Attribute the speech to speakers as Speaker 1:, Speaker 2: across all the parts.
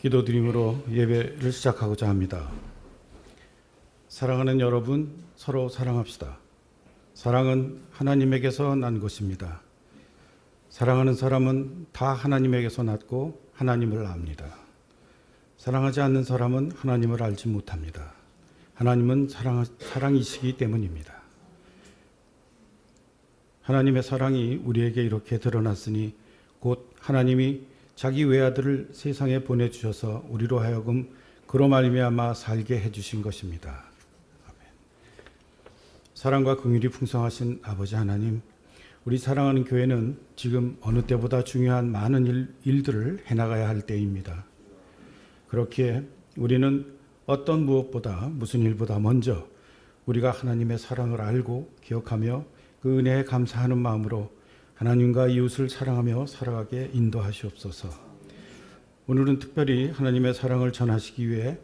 Speaker 1: 기도드림으로 예배를 시작하고자 합니다. 사랑하는 여러분, 서로 사랑합시다. 사랑은 하나님에게서 난 것입니다. 사랑하는 사람은 다 하나님에게서 났고 하나님을 압니다. 사랑하지 않는 사람은 하나님을 알지 못합니다. 하나님은 사랑이시기 때문입니다. 하나님의 사랑이 우리에게 이렇게 드러났으니 곧 하나님이 자기 외아들을 세상에 보내주셔서 우리로 하여금 그로 말미암아 살게 해주신 것입니다. 아멘. 사랑과 긍휼이 풍성하신 아버지 하나님, 우리 사랑하는 교회는 지금 어느 때보다 중요한 많은 일들을 해나가야 할 때입니다. 그렇기에 우리는 어떤 무엇보다 무슨 일보다 먼저 우리가 하나님의 사랑을 알고 기억하며 그 은혜에 감사하는 마음으로 하나님과 이웃을 사랑하며 살아가게 인도하시옵소서. 오늘은 특별히 하나님의 사랑을 전하시기 위해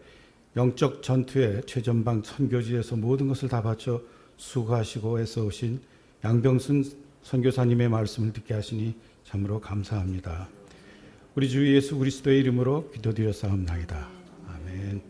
Speaker 1: 영적 전투의 최전방 선교지에서 모든 것을 다 바쳐 수고하시고 애써오신 양병순 선교사님의 말씀을 듣게 하시니 참으로 감사합니다. 우리 주 예수 그리스도의 이름으로 기도드렸사옵나이다. 아멘.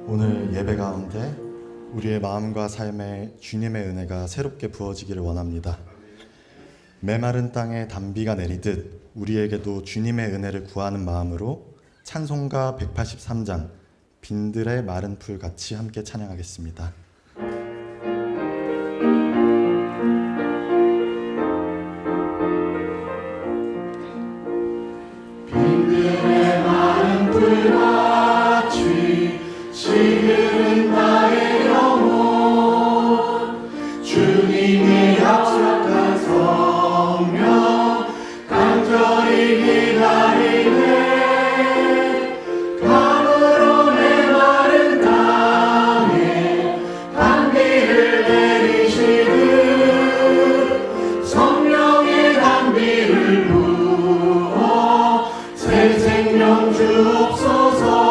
Speaker 2: 오늘 예배 가운데 우리의 마음과 삶에 주님의 은혜가 새롭게 부어지기를 원합니다. 메마른 땅에 단비가 내리듯 우리에게도 주님의 은혜를 구하는 마음으로 찬송가 183장 빈들의 마른 풀 같이 함께 찬양하겠습니다.
Speaker 3: 빈들의 마른 풀 같이 시들은 나의 영혼, 주님이 약속한 성령 간절히 기다리네. 감으로 메마른 땅에 단비를 내리시듯 성령의 단비를 부어 새 생명 주옵소서.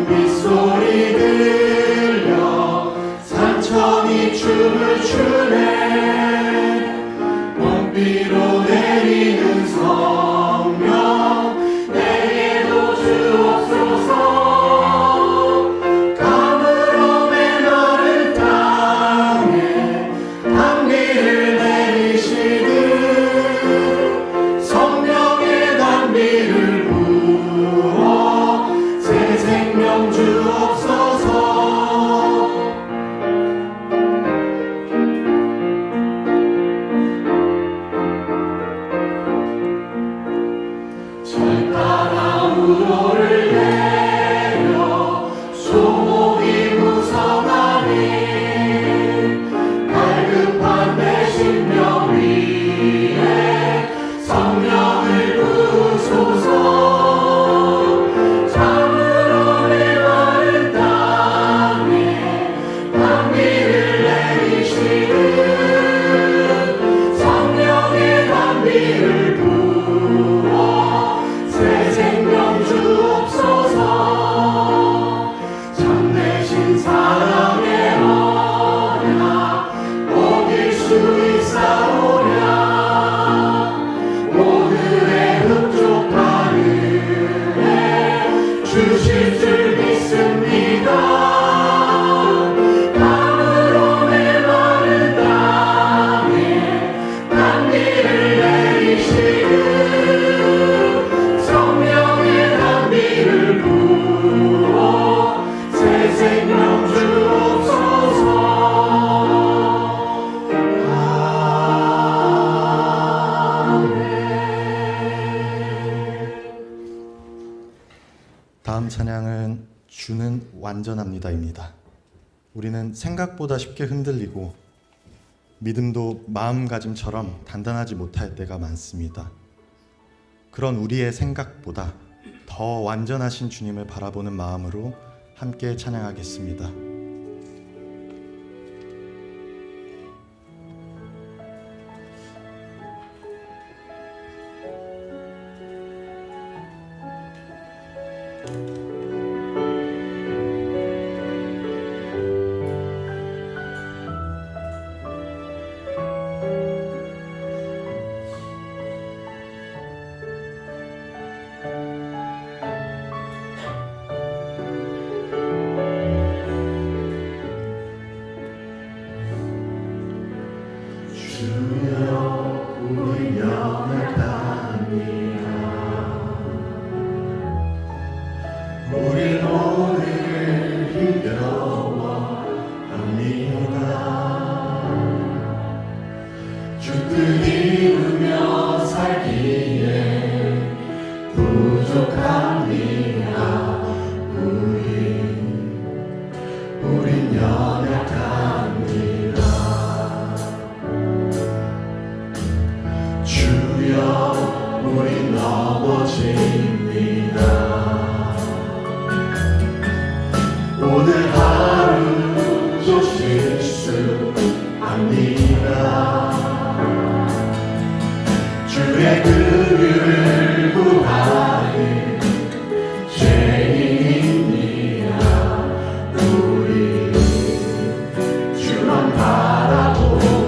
Speaker 3: 빗소리 들려 산천이 춤을 추네. 봄비로 내리는 성령 내게도 주옵소서. 감으로 메마른 땅에 단비를 내리시듯 성령의 단비를 부어 새 생명 주옵소서. 절 따라 우로를 내려 소목이 무성하니 갈급한 내 심령 위에 성령을 부소서. 주실 줄 믿습니다. 감으로 메마른 땅에 단비를 내리시듯 성령의 단비를 부어 새 생명 주옵소서.
Speaker 2: 다음 찬양은 주는 완전합니다입니다. 우리는 생각보다 쉽게 흔들리고 믿음도 마음가짐처럼 단단하지 못할 때가 많습니다. 그런 우리의 생각보다 더 완전하신 주님을 바라보는 마음으로 함께 찬양하겠습니다. 우린 오늘 힘겨워합니다. 주 뜻 이루며 살기에 부족합니다. 우린 연약합니다. 주여 우린 넘어집니다. 오늘 하루 좀 실수합니다. 주의 긍휼을 구하는 죄인입니다. 우리 주만 바라봅니다.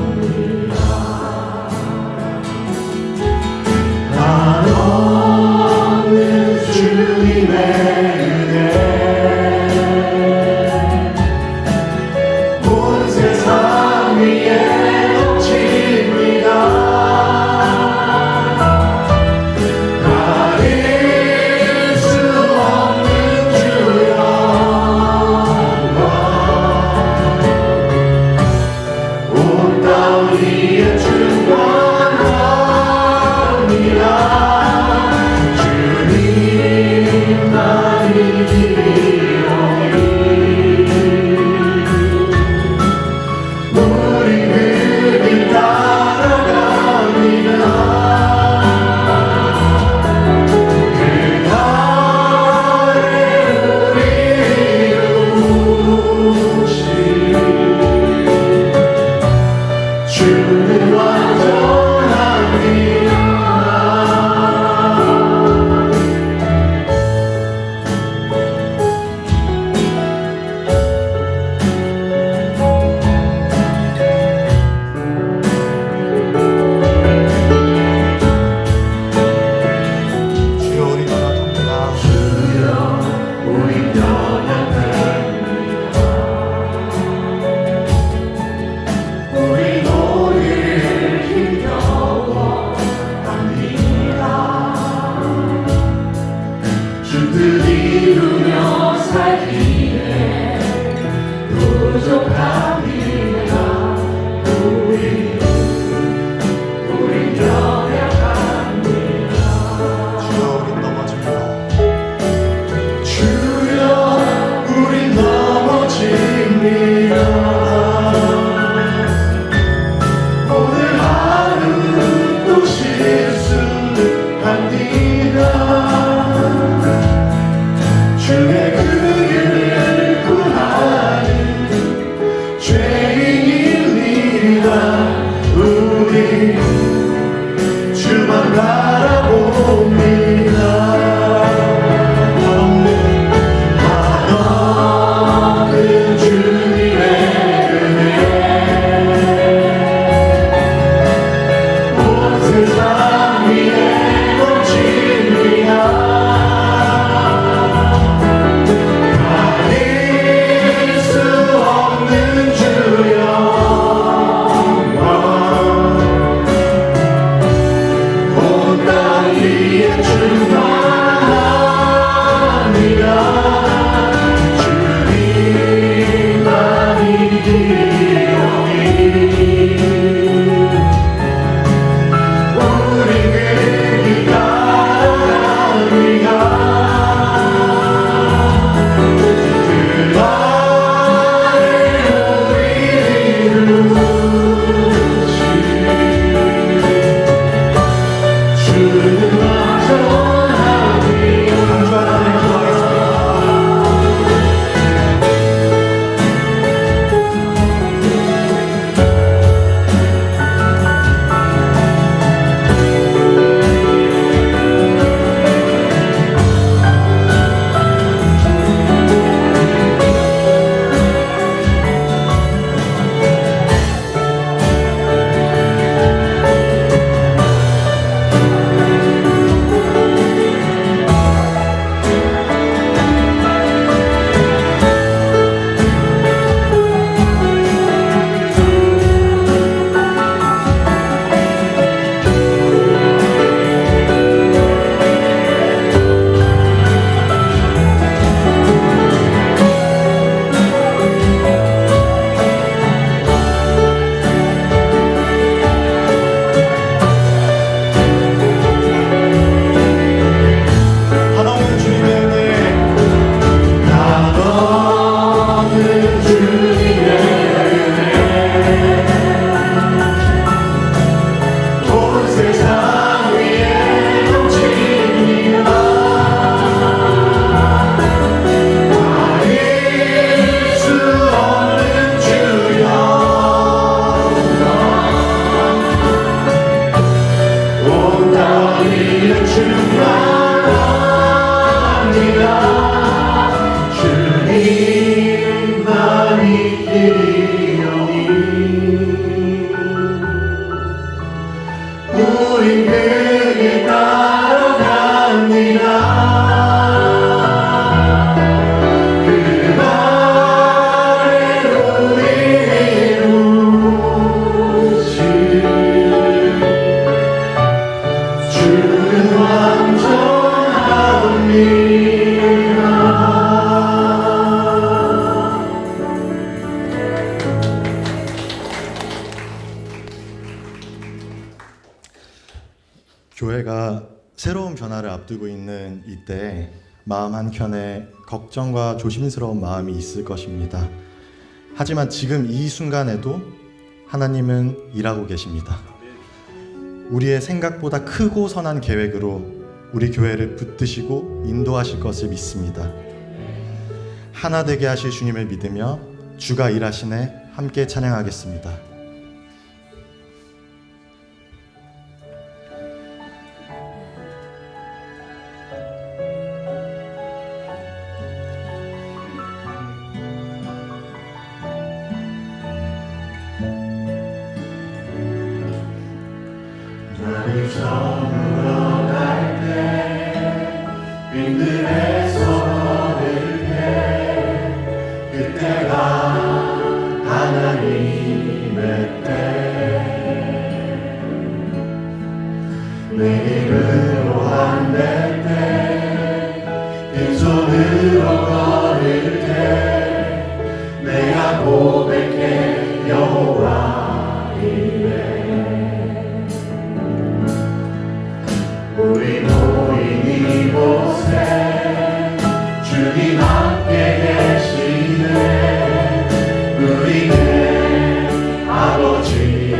Speaker 2: 한없는 주님의 은혜 온 세상 위에 넘칩니다. 가릴 수 없는 주 영광 온 땅 위에 충만합니다. 주님 나를 기리오니 우리는 따라갑니다. 그 달에 우리를 부르시 주는 완전합니다. 주여 우리 연약합니다. 주여 우리 연약합니다. 우리 오늘
Speaker 3: 우린 그 길 따라갑니다. 그날에 우리 이루신 주는 완전합니다.
Speaker 2: 교회가 새로운 변화를 앞두고 있는 이때 마음 한켠에 걱정과 조심스러운 마음이 있을 것입니다. 하지만 지금 이 순간에도 하나님은 일하고 계십니다. 우리의 생각보다 크고 선한 계획으로 우리 교회를 붙드시고 인도하실 것을 믿습니다. 하나 되게 하실 주님을 믿으며 주가 일하시네 함께 찬양하겠습니다.
Speaker 3: 나를 저물어 갈 때 빈들에서 걸을 때 그때가 하나님의 때 내 입으로 한댈 때 빈손으로 걸을 때 내가 고백해 여호와 이래. 우리 모인 이곳에 주님 함께 계시네. 우리는 아버지를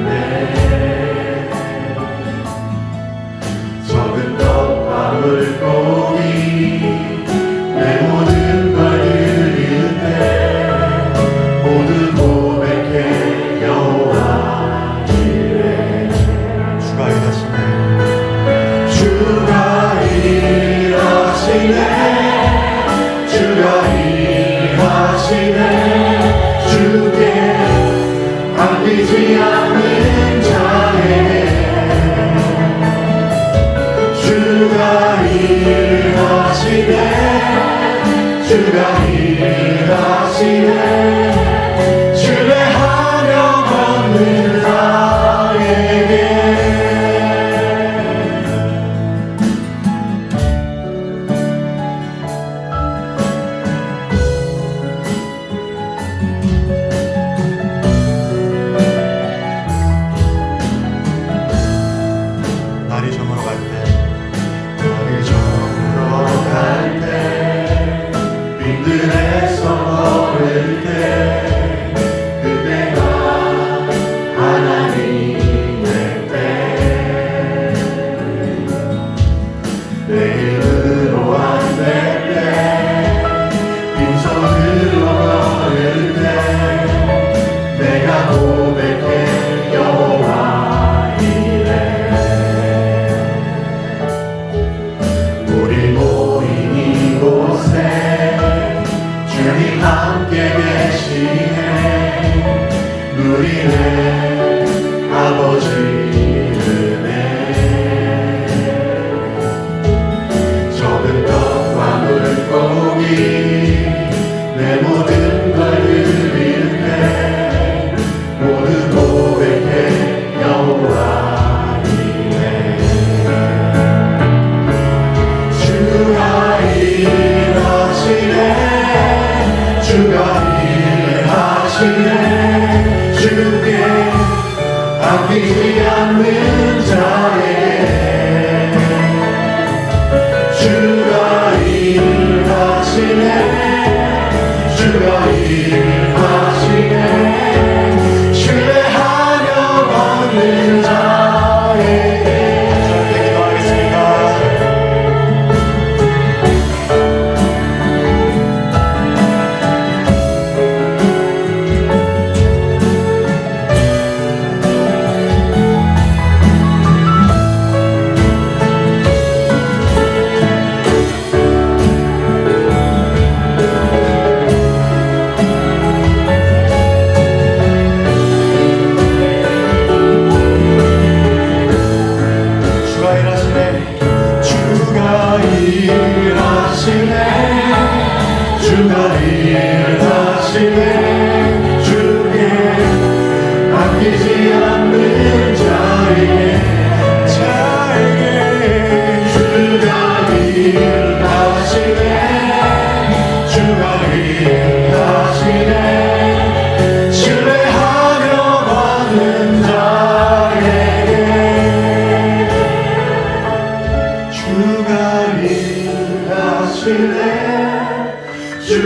Speaker 3: 내 적은 떡과 물고기 내 모든 걸 드릴 때 모두 고백해 여호와 이래.
Speaker 2: 주가 일하시네
Speaker 3: 주가 일하시네. 주가 일하시네. 주께 안기지 않는 자에게 주가 일하시네. 주가 일하시네. 신뢰하며 걷는 자에게
Speaker 2: 날이 저물어 갈 때
Speaker 3: 나를 저물어 갈 때 빈들에서 걸을 때 그때가 하나님의 때 내 입으로 안댈 때 빈손으로 걸을 때 내가 고백해 여호와 이래. 우리 모인 이곳에 주님 함께 계시네. 누리네 아버지 은혜. 적은 떡과 물고기 내 모든 걸 드릴 때 모두 고백해 여호와 이래. 주가 일하시네. 주가 일하시네. 주께 아끼지 않는 자에게 주가 일하시네. 주가 일하시네. 신뢰하며 걷는 자에게
Speaker 2: 기도하겠습니다.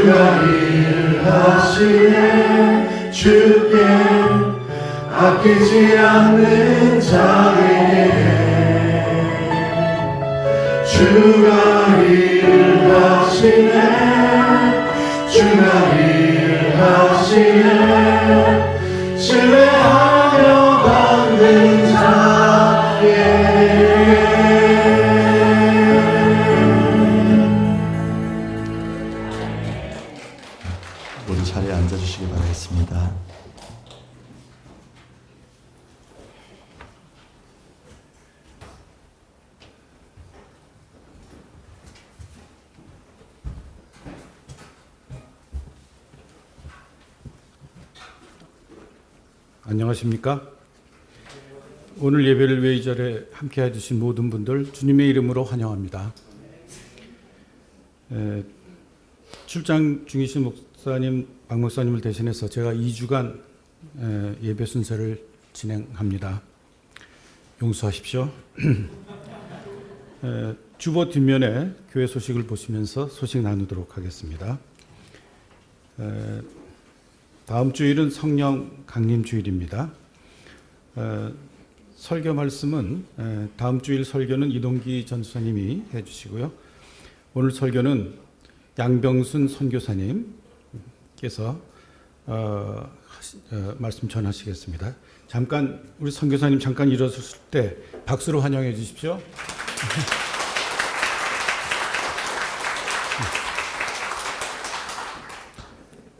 Speaker 3: 주가 일하시네 주께 아끼지 않는 자에게 주가 일하시네 주가 일하시네 신뢰하며 받는 자에게
Speaker 2: 모두 자리에 앉아주시기 바라겠습니다.
Speaker 1: 안녕하십니까? 오늘 예배를 위해 이 자리에 함께 해주신 모든 분들 주님의 이름으로 환영합니다. 출장 중이신 목사님, 박 목사님을 대신해서 제가 2주간 예배 순서를 진행합니다. 용서하십시오. 주보 뒷면에 교회 소식을 보시면서 소식 나누도록 하겠습니다. 다음 주일은 성령 강림 주일입니다. 설교 말씀은 다음 주일 설교는 이동기 전수사님이 해주시고요. 오늘 설교는 양병순 선교사님께서 말씀 전하시겠습니다. 잠깐 우리 선교사님 잠깐 일어섰을 때 박수로 환영해 주십시오.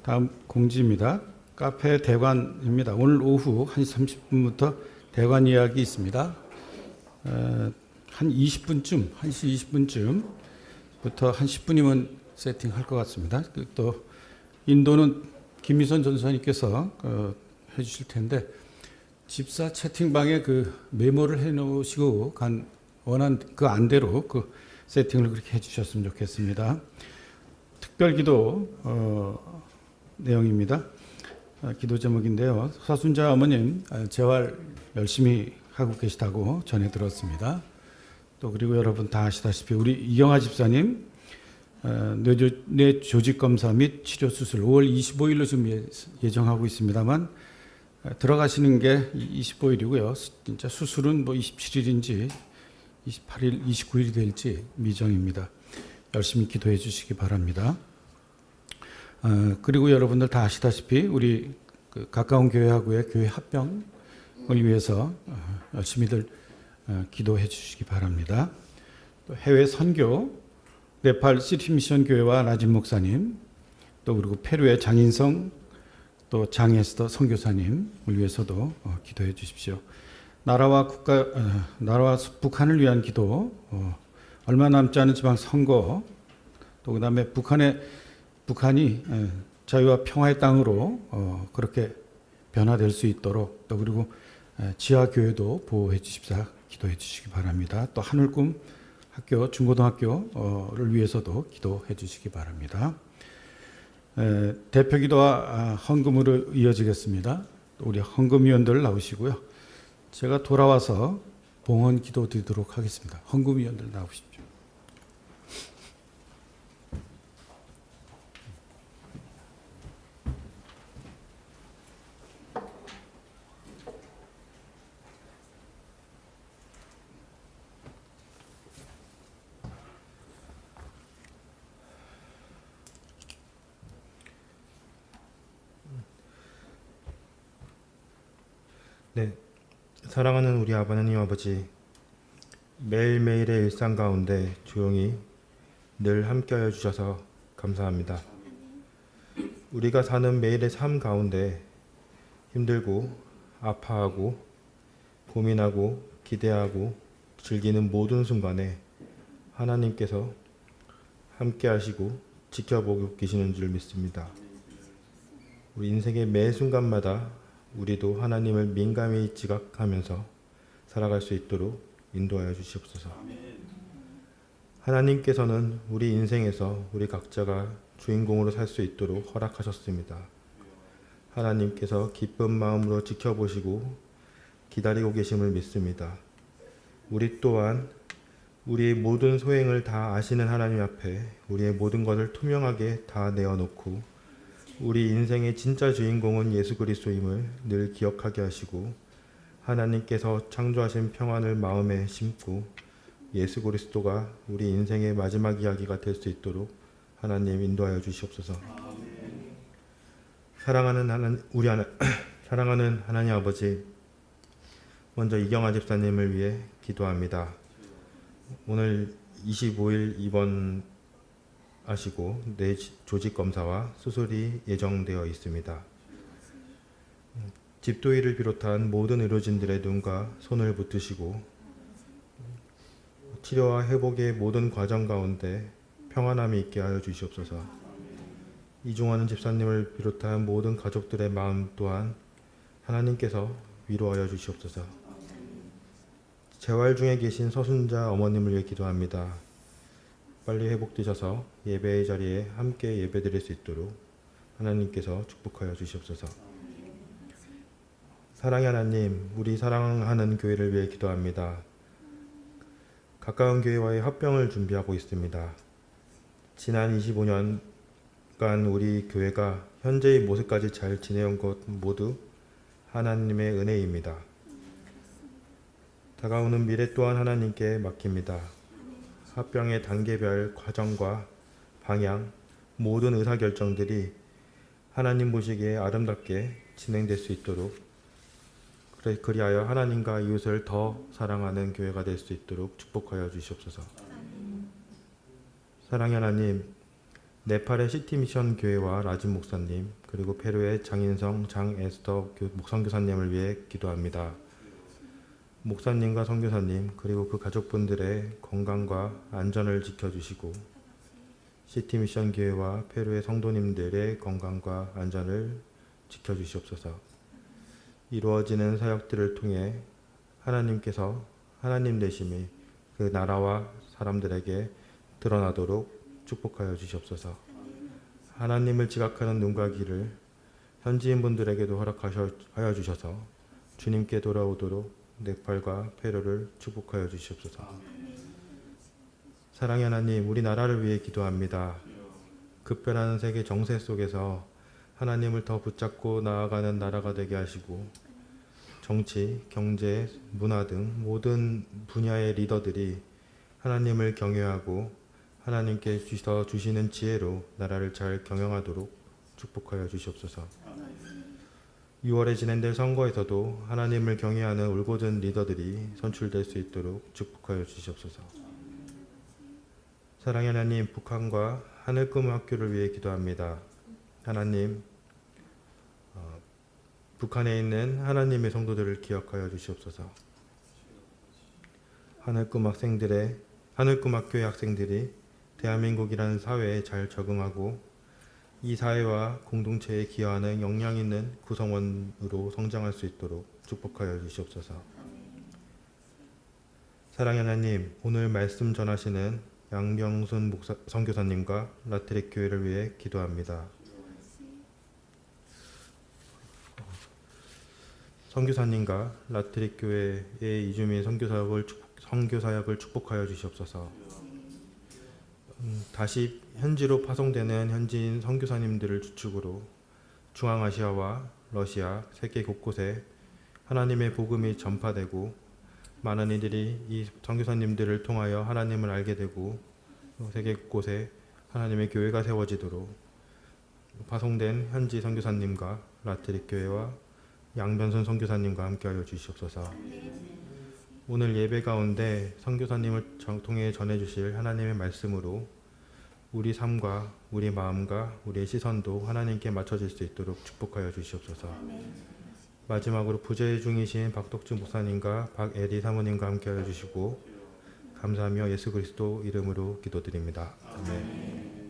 Speaker 1: 다음 공지입니다. 카페 대관입니다. 오늘 오후 1시 30분부터 대관 이야기 있습니다. 한 20분쯤, 1시 20분쯤부터 한 10분이면 세팅할 것 같습니다. 또 인도는 김미선 전사님께서 해주실 텐데 집사 채팅방에 그 메모를 해놓으시고 원한 그 안대로 그 세팅을 그렇게 해주셨으면 좋겠습니다. 특별기도 내용입니다. 기도 제목인데요. 사순자 어머님 재활 열심히 하고 계시다고 전해 들었습니다. 또 그리고 여러분 다 아시다시피 우리 이경아 집사님 뇌 조직 검사 및 치료 수술 5월 25일로 지금 예정하고 있습니다만 들어가시는 게 25일이고요. 진짜 수술은 뭐 27일인지 28일, 29일이 될지 미정입니다. 열심히 기도해 주시기 바랍니다. 그리고 여러분들 다 아시다시피 우리 그 가까운 교회하고의 교회 합병을 위해서 열심히들 기도해 주시기 바랍니다. 또 해외 선교 네팔 시티 미션 교회와 나진 목사님, 또 그리고 페루의 장인성, 또 장에스더 선교사님을 위해서도 기도해 주십시오. 나라와 북한을 위한 기도, 얼마 남지 않은 지방 선거, 또 그다음에 북한이 자유와 평화의 땅으로 그렇게 변화될 수 있도록, 또 그리고 지하 교회도 보호해 주십사 기도해 주시기 바랍니다. 또 하늘꿈 학교, 중고등학교를 위해서도 기도해 주시기 바랍니다. 대표기도와 헌금으로 이어지겠습니다. 우리 헌금위원들 나오시고요. 제가 돌아와서 봉헌 기도 드리도록 하겠습니다. 헌금위원들 나오십시오.
Speaker 4: 네, 사랑하는 우리 하나님 아버지, 매일매일의 일상 가운데 조용히 늘 함께하여 주셔서 감사합니다. 우리가 사는 매일의 삶 가운데 힘들고 아파하고 고민하고 기대하고 즐기는 모든 순간에 하나님께서 함께하시고 지켜보고 계시는 줄 믿습니다. 우리 인생의 매 순간마다 우리도 하나님을 민감히 지각하면서 살아갈 수 있도록 인도하여 주시옵소서. 하나님께서는 우리 인생에서 우리 각자가 주인공으로 살 수 있도록 허락하셨습니다. 하나님께서 기쁜 마음으로 지켜보시고 기다리고 계심을 믿습니다. 우리 또한 우리의 모든 소행을 다 아시는 하나님 앞에 우리의 모든 것을 투명하게 다 내어놓고 우리 인생의 진짜 주인공은 예수 그리스도임을 늘 기억하게 하시고 하나님께서 창조하신 평안을 마음에 심고 예수 그리스도가 우리 인생의 마지막 이야기가 될 수 있도록 하나님 인도하여 주시옵소서. 사랑하는 하나님 아버지, 먼저 이경아 집사님을 위해 기도합니다. 오늘 25일 입원하시고 뇌 조직 검사와 수술이 예정되어 있습니다. 집도일을 비롯한 모든 의료진들의 눈과 손을 붙드시고 치료와 회복의 모든 과정 가운데 평안함이 있게 하여 주시옵소서. 이종환 집사님을 비롯한 모든 가족들의 마음 또한 하나님께서 위로하여 주시옵소서. 재활 중에 계신 서순자 어머님을 위해 기도합니다. 빨리 회복되셔서 예배의 자리에 함께 예배드릴 수 있도록 하나님께서 축복하여 주시옵소서. 사랑의 하나님, 우리 사랑하는 교회를 위해 기도합니다. 가까운 교회와의 합병을 준비하고 있습니다. 지난 25년간 우리 교회가 현재의 모습까지 잘 지내온 것 모두 하나님의 은혜입니다. 다가오는 미래 또한 하나님께 맡깁니다. 합병의 단계별 과정과 방향, 모든 의사결정들이 하나님 보시기에 아름답게 진행될 수 있도록, 그리하여 하나님과 이웃을 더 사랑하는 교회가 될 수 있도록 축복하여 주시옵소서. 사랑의 하나님, 네팔의 시티미션 교회와 라진 목사님, 그리고 페루의 장인성 장에스터 선교사님을 위해 기도합니다. 목사님과 선교사님 그리고 그 가족분들의 건강과 안전을 지켜주시고 시티미션 교회와 페루의 성도님들의 건강과 안전을 지켜주시옵소서. 이루어지는 사역들을 통해 하나님께서 하나님 되심이 그 나라와 사람들에게 드러나도록 축복하여 주시옵소서. 하나님을 지각하는 눈과 귀를 현지인분들에게도 허락하여 주셔서 주님께 돌아오도록 네팔과 페루를 축복하여 주시옵소서. 사랑의 하나님, 우리나라를 위해 기도합니다. 급변하는 세계 정세 속에서 하나님을 더 붙잡고 나아가는 나라가 되게 하시고 정치, 경제, 문화 등 모든 분야의 리더들이 하나님을 경외하고 하나님께 주시는 지혜로 나라를 잘 경영하도록 축복하여 주시옵소서. 6월에 진행될 선거에서도 하나님을 경외하는 울고든 리더들이 선출될 수 있도록 축복하여 주시옵소서. 사랑의 하나님, 북한과 하늘꿈 학교를 위해 기도합니다. 하나님, 북한에 있는 하나님의 성도들을 기억하여 주시옵소서. 하늘꿈 학교의 학생들이 대한민국이라는 사회에 잘 적응하고 이 사회와 공동체에 기여하는 역량 있는 구성원으로 성장할 수 있도록 축복하여 주시옵소서. 사랑의 하나님, 오늘 말씀 전하시는 양병순 선교사님과 라트릭 교회를 위해 기도합니다. 선교사님과 라트릭 교회의 이주민 선교사역을 축복하여 주시옵소서. 다시 현지로 파송되는 현지인 선교사님들을 주축으로 중앙아시아와 러시아, 세계 곳곳에 하나님의 복음이 전파되고 많은 이들이 이 선교사님들을 통하여 하나님을 알게 되고 세계 곳곳에 하나님의 교회가 세워지도록 파송된 현지 선교사님과 라트릭 교회와 양변선 선교사님과 함께하여 주시옵소서. 오늘 예배 가운데 선교사님을 통해 전해주실 하나님의 말씀으로 우리 삶과 우리 마음과 우리의 시선도 하나님께 맞춰질 수 있도록 축복하여 주시옵소서. 마지막으로 부재 중이신 박덕주 목사님과 박에리 사모님과 함께하여 주시고 감사하며 예수 그리스도 이름으로 기도드립니다. 아멘.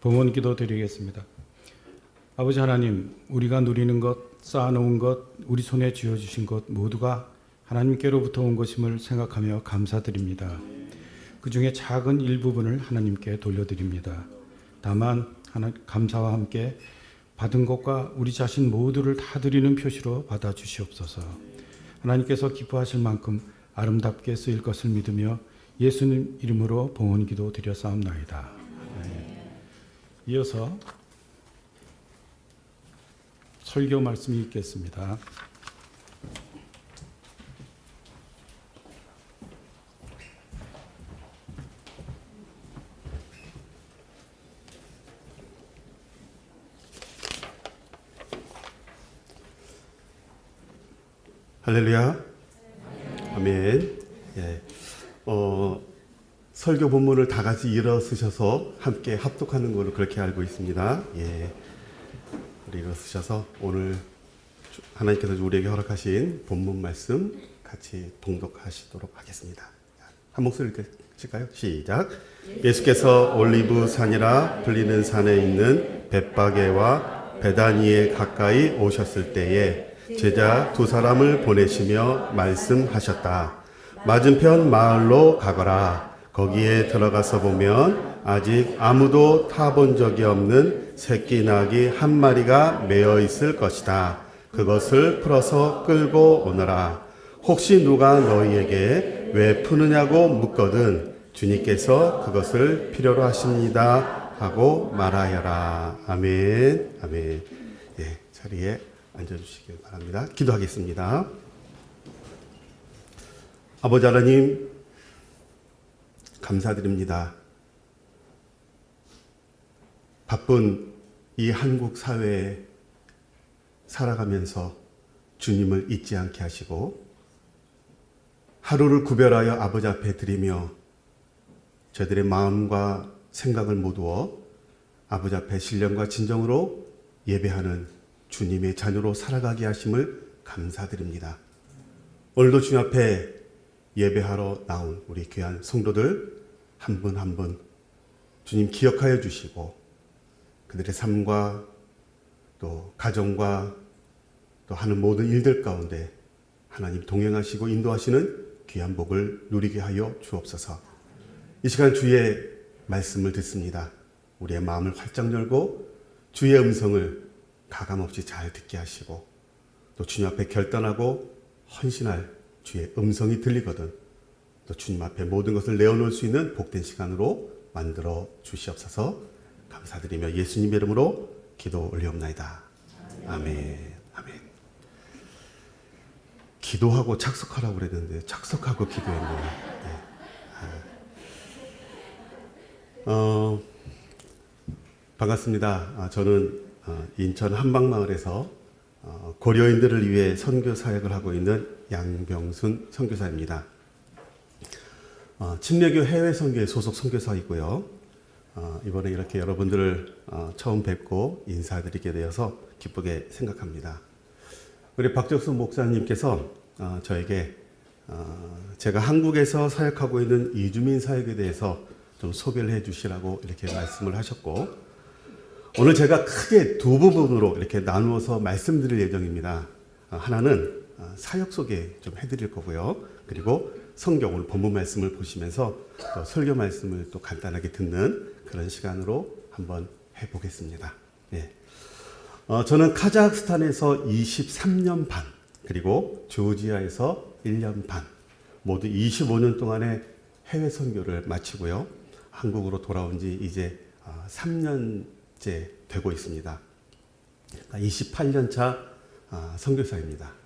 Speaker 1: 봉헌 기도 드리겠습니다. 아버지 하나님, 우리가 누리는 것, 쌓아놓은 것, 우리 손에 쥐어주신 것 모두가 하나님께로부터 온 것임을 생각하며 감사드립니다. 그 중에 작은 일부분을 하나님께 돌려드립니다. 다만 감사와 함께 받은 것과 우리 자신 모두를 다 드리는 표시로 받아주시옵소서. 하나님께서 기뻐하실 만큼 아름답게 쓰일 것을 믿으며 예수님 이름으로 봉헌 기도 드렸사옵나이다. 이어서 설교 말씀이 있겠습니다.
Speaker 5: 할렐루야. 아멘. 예. 설교 본문을 다 같이 일어서셔서 함께 합독하는 걸로 그렇게 알고 있습니다. 예. 우리 일어서셔서 오늘 하나님께서 우리에게 허락하신 본문 말씀 같이 봉독하시도록 하겠습니다. 한 목소리 읽으실까요? 시작. 예수께서 올리브 산이라 불리는 산에 있는 벳바게와 베다니에 가까이 오셨을 때에 제자 두 사람을 보내시며 말씀하셨다. 맞은편 마을로 가거라. 거기에 들어가서 보면 아직 아무도 타본 적이 없는 새끼 낙이 한 마리가 매어 있을 것이다. 그것을 풀어서 끌고 오너라. 혹시 누가 너희에게 왜 푸느냐고 묻거든 주님께서 그것을 필요로 하십니다 하고 말하여라. 아멘. 아멘. 예, 자리에 앉아주시길 바랍니다. 기도하겠습니다. 아버지 하나님, 감사드립니다. 바쁜 이 한국 사회에 살아가면서 주님을 잊지 않게 하시고 하루를 구별하여 아버지 앞에 드리며 저희들의 마음과 생각을 모두어 아버지 앞에 신령과 진정으로 예배하는 주님의 자녀로 살아가게 하심을 감사드립니다. 오늘도 주님 앞에 예배하러 나온 우리 귀한 성도들 한 분 한 분 주님 기억하여 주시고 그들의 삶과 또 가정과 또 하는 모든 일들 가운데 하나님 동행하시고 인도하시는 귀한 복을 누리게 하여 주옵소서. 이 시간 주의 말씀을 듣습니다. 우리의 마음을 활짝 열고 주의 음성을 가감없이 잘 듣게 하시고 또 주님 앞에 결단하고 헌신할 주의 음성이 들리거든 또 주님 앞에 모든 것을 내어놓을 수 있는 복된 시간으로 만들어 주시옵소서. 감사드리며 예수님 이름으로 기도 올리옵나이다. 아멘. 아멘. 기도하고 착석하라고 그랬는데 착석하고 기도했네요. 네. 반갑습니다. 저는 인천 한방마을에서 고려인들을 위해 선교 사역을 하고 있는 양병순 선교사입니다. 침례교 해외 선교회 소속 선교사이고요. 이번에 이렇게 여러분들을 처음 뵙고 인사드리게 되어서 기쁘게 생각합니다. 우리 박적수 목사님께서 저에게 제가 한국에서 사역하고 있는 이주민 사역에 대해서 좀 소개를 해 주시라고 이렇게 말씀을 하셨고 오늘 제가 크게 두 부분으로 이렇게 나누어서 말씀드릴 예정입니다. 하나는 사역 소개 좀 해드릴 거고요. 그리고 성경 오늘 본문 말씀을 보시면서 또 설교 말씀을 또 간단하게 듣는 그런 시간으로 한번 해보겠습니다. 예. 저는 카자흐스탄에서 23년 반 그리고 조지아에서 1년 반 모두 25년 동안의 해외 선교를 마치고요. 한국으로 돌아온 지 이제 3년째 되고 있습니다. 28년 차 선교사입니다.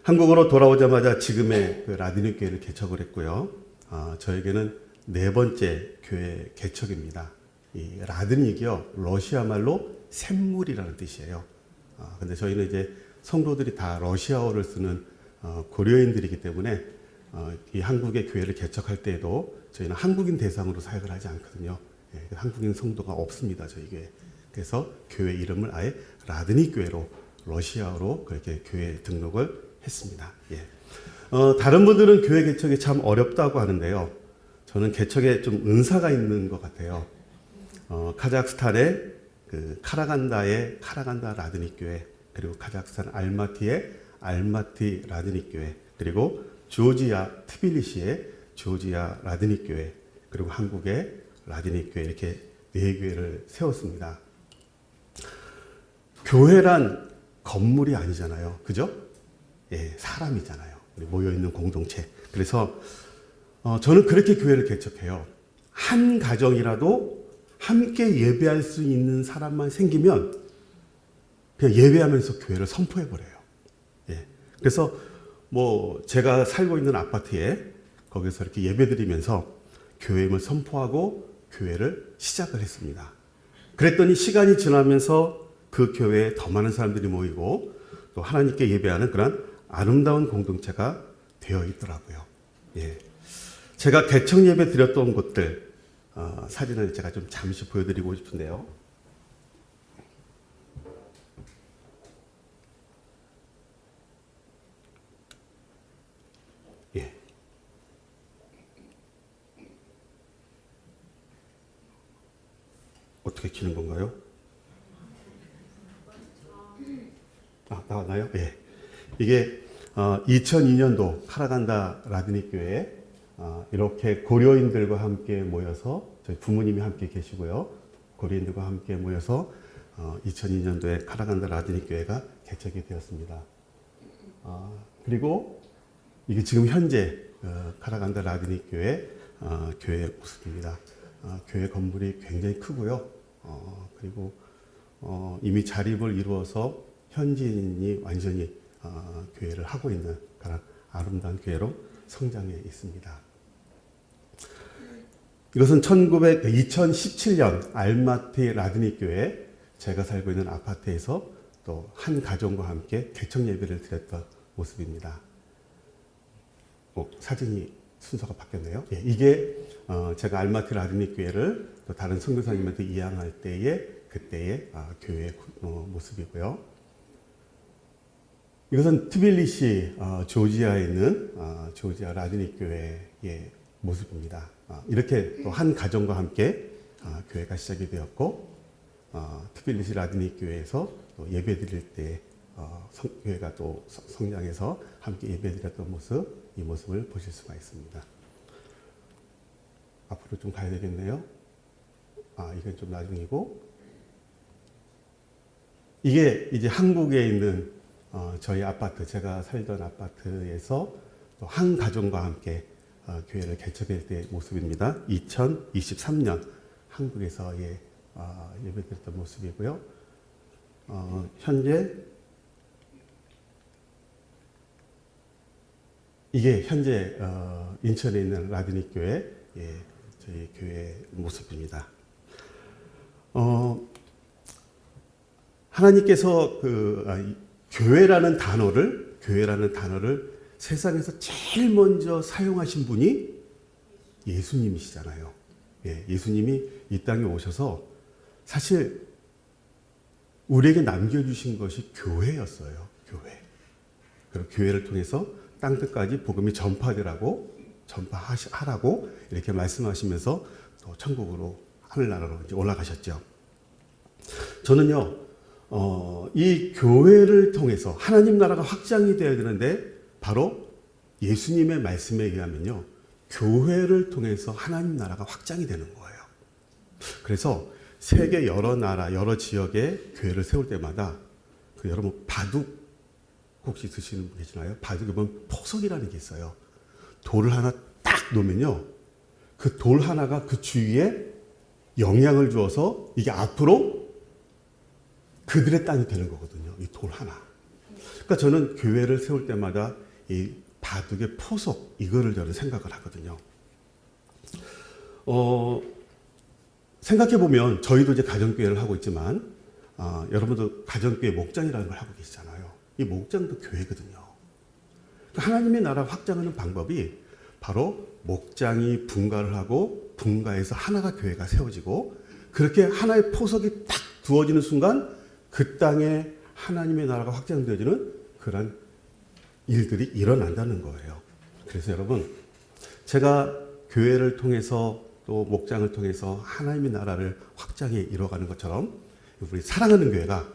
Speaker 5: 한국으로 돌아오자마자 지금의 그 라디오 교회를 개척을 했고요. 저에게는 네 번째 교회 개척입니다. 이 라드닉이요 러시아 말로 샘물이라는 뜻이에요. 근데 저희는 이제 성도들이 다 러시아어를 쓰는 고려인들이기 때문에 이 한국의 교회를 개척할 때에도 저희는 한국인 대상으로 사역을 하지 않거든요. 예, 한국인 성도가 없습니다 저희 교회. 그래서 교회 이름을 아예 라드닉 교회로 러시아어로 그렇게 교회 등록을 했습니다. 예. 다른 분들은 교회 개척이 참 어렵다고 하는데요. 저는 개척에 좀 은사가 있는 것 같아요. 카자흐스탄의 그 카라간다의 카라간다 라드닉 교회, 그리고 카자흐스탄 알마티의 알마티 라드닉 교회, 그리고 조지아 트빌리시의 조지아 라드닉 교회, 그리고 한국의 라드닉 교회, 이렇게 4교회를 세웠습니다. 교회란 건물이 아니잖아요. 그죠? 예, 사람이잖아요. 우리 모여있는 공동체. 그래서 저는 그렇게 교회를 개척해요. 한 가정이라도 함께 예배할 수 있는 사람만 생기면 그냥 예배하면서 교회를 선포해버려요. 예. 그래서 뭐 제가 살고 있는 아파트에 거기서 이렇게 예배드리면서 교회임을 선포하고 교회를 시작을 했습니다. 그랬더니 시간이 지나면서 그 교회에 더 많은 사람들이 모이고 또 하나님께 예배하는 그런 아름다운 공동체가 되어 있더라고요. 예. 제가 개척 예배 드렸던 곳들 사진을 제가 좀 잠시 보여드리고 싶은데요. 예. 어떻게 키는 건가요? 나왔나요? 예. 이게 2002년도 카라간다 라드닉 교회에 이렇게 고려인들과 함께 모여서 저희 부모님이 함께 계시고요. 고려인들과 함께 모여서 2002년도에 카라간다 라드닉 교회가 개척이 되었습니다. 그리고 이게 지금 현재 카라간다 라드닉 교회 교회 모습입니다. 교회 건물이 굉장히 크고요. 그리고 이미 자립을 이루어서 현지인이 완전히 교회를 하고 있는 그런 아름다운 교회로 성장해 있습니다. 이것은 2017년 알마티 라드닉 교회, 제가 살고 있는 아파트에서 또 한 가정과 함께 개척 예배를 드렸던 모습입니다. 사진이 순서가 바뀌었네요. 예, 이게 제가 알마티 라드닉 교회를 또 다른 선교사님한테 이양할 때의 그때의 교회 모습이고요. 이것은 트빌리시 조지아에 있는 조지아 라드닉 교회의 모습입니다. 이렇게 또 한 가정과 함께 교회가 시작이 되었고 트빌리시 라드닉 교회에서 또 예배 드릴 때 교회가 또 성장해서 함께 예배 드렸던 모습, 이 모습을 보실 수가 있습니다. 앞으로 좀 가야 되겠네요. 이건 좀 나중이고, 이게 이제 한국에 있는 저희 아파트, 제가 살던 아파트에서 또 한 가정과 함께 교회를 개척할 때의 모습입니다. 2023년 한국에서 예배드렸던 모습이고요. 현재 이게 현재 인천에 있는 라드닉 교회, 저희 교회 모습입니다. 하나님께서 교회라는 단어를 세상에서 제일 먼저 사용하신 분이 예수님이시잖아요. 예수님이 이 땅에 오셔서 사실 우리에게 남겨주신 것이 교회였어요. 교회. 그리고 교회를 통해서 땅끝까지 복음이 전파하라고 이렇게 말씀하시면서 또 천국으로 하늘나라로 이제 올라가셨죠. 저는요, 이 교회를 통해서 하나님 나라가 확장이 되어야 되는데 바로 예수님의 말씀에 의하면요, 교회를 통해서 하나님 나라가 확장이 되는 거예요. 그래서 세계 여러 나라, 여러 지역에 교회를 세울 때마다 여러분 바둑 혹시 드시는 분 계시나요? 바둑에 보면 포석이라는 게 있어요. 돌을 하나 딱 놓으면요, 그 돌 하나가 그 주위에 영향을 주어서 이게 앞으로 그들의 땅이 되는 거거든요. 이 돌 하나. 그러니까 저는 교회를 세울 때마다 이 바둑의 포석, 이거를 저는 생각을 하거든요. 생각해보면 저희도 이제 가정교회를 하고 있지만 여러분도 가정교회 목장이라는 걸 하고 계시잖아요. 이 목장도 교회거든요. 그러니까 하나님의 나라 확장하는 방법이 바로 목장이 분가를 하고 분가해서 하나가 교회가 세워지고, 그렇게 하나의 포석이 딱 두어지는 순간 그 땅에 하나님의 나라가 확장되어지는 그런 일들이 일어난다는 거예요. 그래서 여러분, 제가 교회를 통해서 또 또 목장을 통해서 하나님의 나라를 확장해 이뤄가는 것처럼 우리 사랑하는 교회가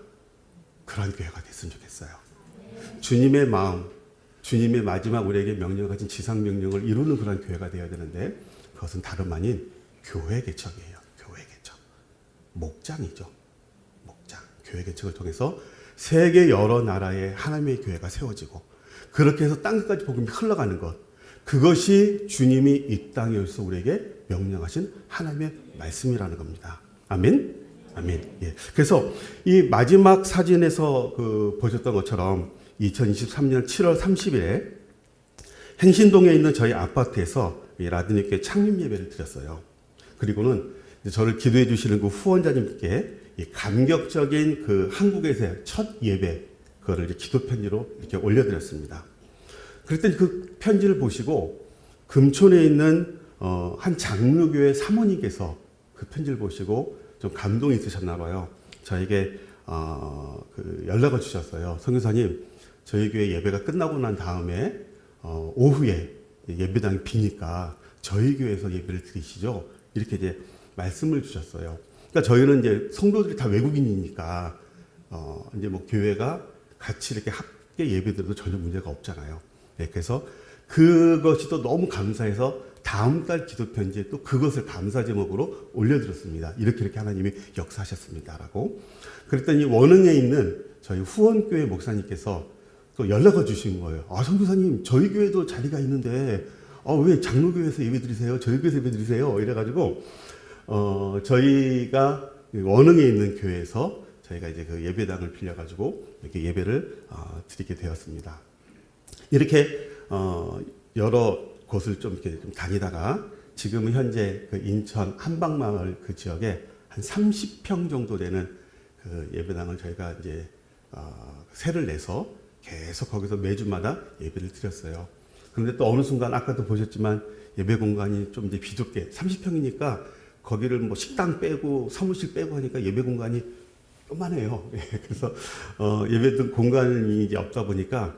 Speaker 5: 그러한 교회가 됐으면 좋겠어요. 주님의 마음, 주님의 마지막 우리에게 명령하신 지상 명령을 이루는 그런 교회가 되어야 되는데 그것은 다름 아닌 교회 개척이에요. 교회 개척. 목장이죠. 목장. 교회 개척을 통해서 세계 여러 나라의 하나님의 교회가 세워지고 그렇게 해서 땅끝까지 복음이 흘러가는 것. 그것이 주님이 이 땅에 오셔서 우리에게 명령하신 하나님의 말씀이라는 겁니다. 아멘? 아멘. 예. 그래서 이 마지막 사진에서 보셨던 것처럼 2023년 7월 30일에 행신동에 있는 저희 아파트에서 라디오교회 창립 예배를 드렸어요. 그리고는 저를 기도해 주시는 그 후원자님께 이 감격적인 그 한국에서의 첫 예배, 그거를 이제 기도 편지로 이렇게 올려드렸습니다. 그랬더니 그 편지를 보시고 금촌에 있는 한 장로교회 사모님께서 그 편지를 보시고 좀 감동이 있으셨나 봐요. 저에게 연락을 주셨어요. 선교사님, 저희 교회 예배가 끝나고 난 다음에 오후에 예배당이 비니까 저희 교회에서 예배를 드리시죠. 이렇게 이제 말씀을 주셨어요. 그러니까 저희는 이제 성도들이 다 외국인이니까 이제 뭐 교회가 같이 이렇게 함께 예배드려도 전혀 문제가 없잖아요. 네, 그래서 그것이 또 너무 감사해서 다음 달 기도 편지에 또 그것을 감사 제목으로 올려드렸습니다. 이렇게 하나님이 역사하셨습니다라고. 그랬더니 원흥에 있는 저희 후원교회 목사님께서 또 연락을 주신 거예요. 아, 선교사님, 저희 교회도 자리가 있는데 왜 장로교회에서 예배 드리세요? 저희 교회에서 예배 드리세요? 이래가지고 저희가 원흥에 있는 교회에서 저희가 이제 그 예배당을 빌려가지고 이렇게 예배를 드리게 되었습니다. 이렇게 여러 곳을 좀 이렇게 좀 다니다가 지금은 현재 그 인천 한방마을 그 지역에 한 30평 정도 되는 그 예배당을 저희가 이제 세를 내서 계속 거기서 매주마다 예배를 드렸어요. 그런데 또 어느 순간 아까도 보셨지만 예배 공간이 좀 이제 비좁게 30평이니까 거기를 뭐 식당 빼고 사무실 빼고 하니까 예배 공간이 요만해요. 그래서 예배 공간이 이제 없다 보니까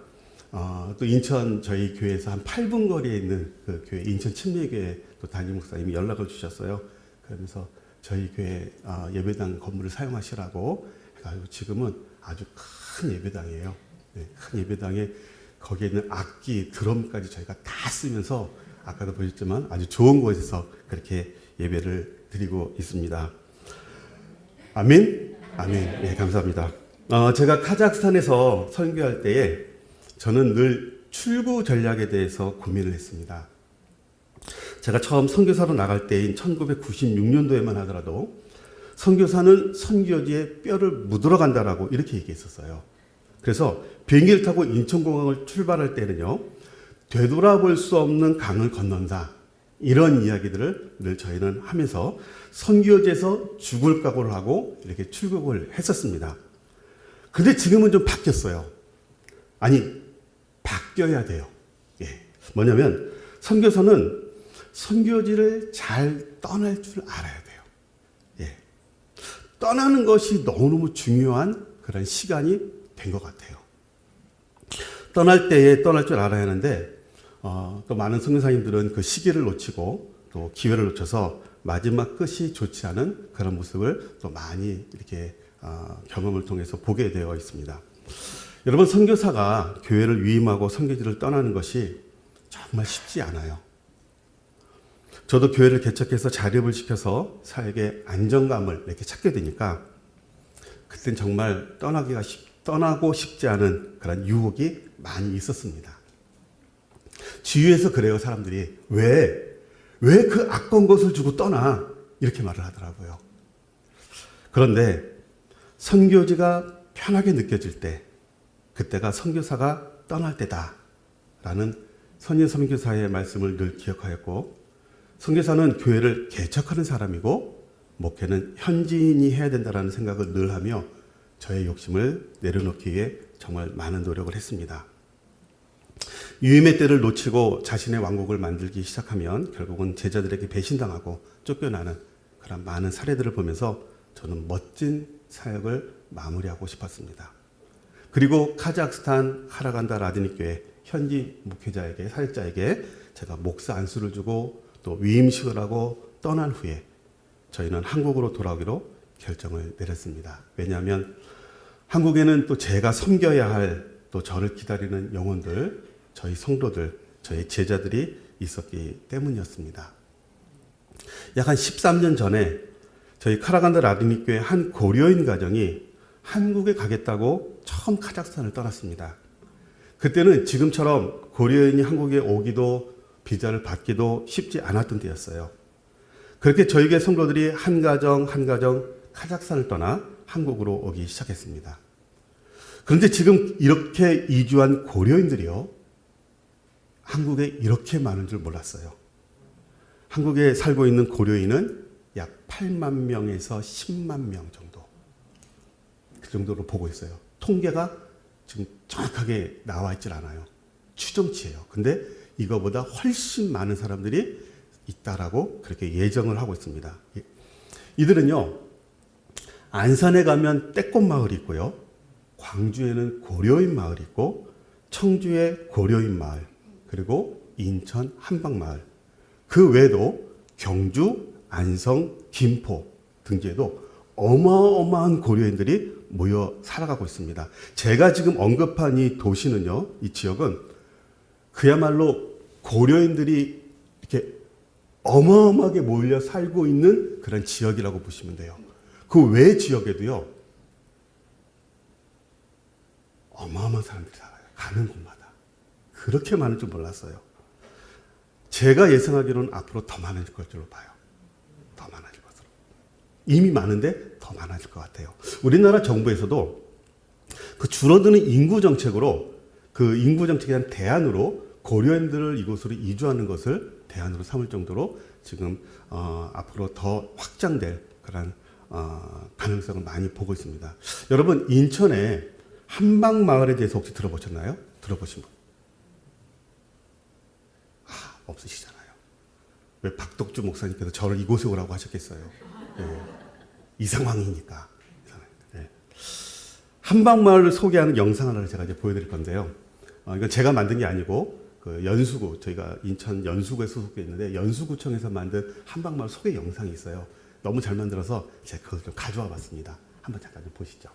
Speaker 5: 또 인천 저희 교회에서 한 8분 거리에 있는 그 교회 인천 침례교회 또 담임 목사님이 연락을 주셨어요. 그러면서 저희 교회 예배당 건물을 사용하시라고 해가지고 지금은 아주 큰 예배당이에요. 네, 큰 예배당에 거기에 있는 악기, 드럼까지 저희가 다 쓰면서 아까도 보셨지만 아주 좋은 곳에서 그렇게 예배를 드리고 있습니다. 아멘? 아멘. 네, 감사합니다. 제가 카자흐스탄에서 선교할 때에 저는 늘 출구 전략에 대해서 고민을 했습니다. 제가 처음 선교사로 나갈 때인 1996년도에만 하더라도 선교사는 선교지에 뼈를 묻으러 간다라고 이렇게 얘기했었어요. 그래서 비행기를 타고 인천공항을 출발할 때는요, 되돌아볼 수 없는 강을 건넌다. 이런 이야기들을 늘 저희는 하면서 선교지에서 죽을 각오를 하고 이렇게 출국을 했었습니다. 근데 지금은 좀 바뀌었어요. 아니, 바뀌어야 돼요. 예. 뭐냐면 선교사는 선교지를 잘 떠날 줄 알아야 돼요. 예. 떠나는 것이 너무너무 중요한 그런 시간이 된 것 같아요. 떠날 때에 떠날 줄 알아야 하는데 또 많은 선교사님들은 그 시기를 놓치고 또 기회를 놓쳐서 마지막 끝이 좋지 않은 그런 모습을 또 많이 이렇게 경험을 통해서 보게 되어 있습니다. 여러분, 선교사가 교회를 위임하고 선교지를 떠나는 것이 정말 쉽지 않아요. 저도 교회를 개척해서 자립을 시켜서 사역의 안정감을 이렇게 찾게 되니까 그땐 정말 떠나고 싶지 않은 그런 유혹이 많이 있었습니다. 주위에서 그래요, 사람들이. 왜 그 아까운 것을 주고 떠나? 이렇게 말을 하더라고요. 그런데 선교지가 편하게 느껴질 때, 그때가 선교사가 떠날 때다라는 선임 선교사의 말씀을 늘 기억하였고, 선교사는 교회를 개척하는 사람이고 목회는 현지인이 해야 된다라는 생각을 늘 하며 저의 욕심을 내려놓기 위해 정말 많은 노력을 했습니다. 유임의 때를 놓치고 자신의 왕국을 만들기 시작하면 결국은 제자들에게 배신당하고 쫓겨나는 그런 많은 사례들을 보면서 저는 멋진 사역을 마무리하고 싶었습니다. 그리고 카자흐스탄 하라간다 라디닉교회 현지 목회자에게, 사역자에게 제가 목사 안수를 주고 또 위임식을 하고 떠난 후에 저희는 한국으로 돌아오기로 결정을 내렸습니다. 왜냐하면 한국에는 또 제가 섬겨야 할 또 저를 기다리는 영혼들, 저희 성도들, 저희 제자들이 있었기 때문이었습니다. 약 한 13년 전에 저희 카라간드 라디닉교회 한 고려인 가정이 한국에 가겠다고 처음 카자흐스탄을 떠났습니다. 그때는 지금처럼 고려인이 한국에 오기도 비자를 받기도 쉽지 않았던 때였어요. 그렇게 저희 교회 성도들이 한 가정 카자흐스탄을 떠나 한국으로 오기 시작했습니다. 그런데 지금 이렇게 이주한 고려인들이요, 한국에 이렇게 많은 줄 몰랐어요. 한국에 살고 있는 고려인은 약 8만 명에서 10만 명 정도, 그 정도로 보고 있어요. 통계가 지금 정확하게 나와 있질 않아요. 추정치예요. 근데 이거보다 훨씬 많은 사람들이 있다라고 그렇게 예정을 하고 있습니다. 이들은요, 안산에 가면 떼꽃 마을이 있고요, 광주에는 고려인 마을이 있고, 청주에 고려인 마을, 그리고 인천 한방마을, 그 외에도 경주, 안성, 김포 등지에도 어마어마한 고려인들이 모여 살아가고 있습니다. 제가 지금 언급한 이 도시는요, 이 지역은 그야말로 고려인들이 이렇게 어마어마하게 몰려 살고 있는 그런 지역이라고 보시면 돼요. 그 외 지역에도요, 어마어마한 사람들이 살아요. 가는 곳마다. 그렇게 많을 줄 몰랐어요. 제가 예상하기로는 앞으로 더 많아질 것으로 봐요. 더 많아질 것으로. 이미 많은데 더 많아질 것 같아요. 우리나라 정부에서도 그 줄어드는 인구 정책으로, 그 인구 정책에 대한 대안으로 고려인들을 이곳으로 이주하는 것을 대안으로 삼을 정도로 지금 앞으로 더 확장될 그런 가능성을 많이 보고 있습니다. 여러분, 인천에 한방마을에 대해서 혹시 들어보셨나요? 들어보신 분? 없으시잖아요. 왜 박덕주 목사님께서 저를 이곳에 오라고 하셨겠어요? 네. 이 상황이니까. 네. 한방마을을 소개하는 영상 하나를 제가 이제 보여드릴 건데요. 이건 제가 만든 게 아니고 그 연수구, 저희가 인천 연수구에 소속돼 있는데 연수구청에서 만든 한방마을 소개 영상이 있어요. 너무 잘 만들어서 제가 그걸 좀 가져와 봤습니다. 한번 잠깐 좀 보시죠.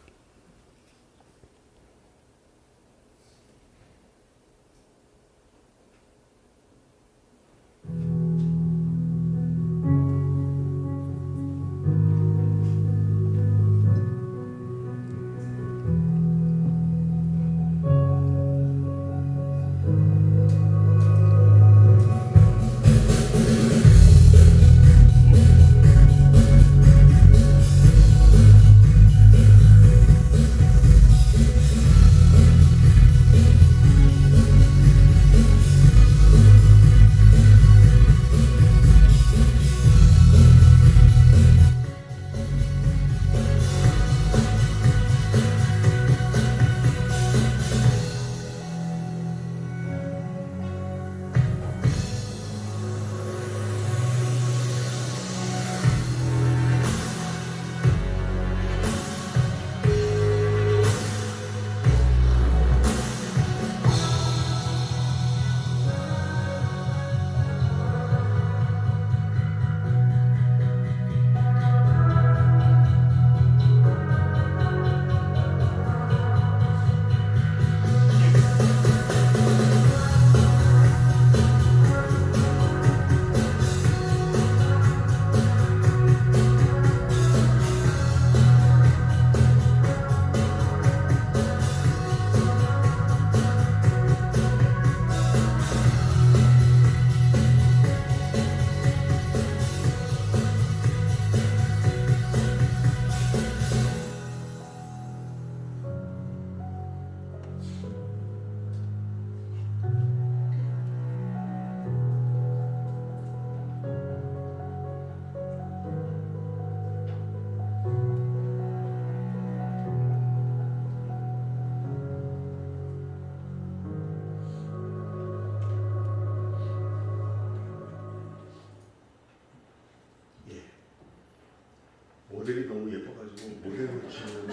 Speaker 5: 모델이 너무 예뻐가지고 모델로 키우는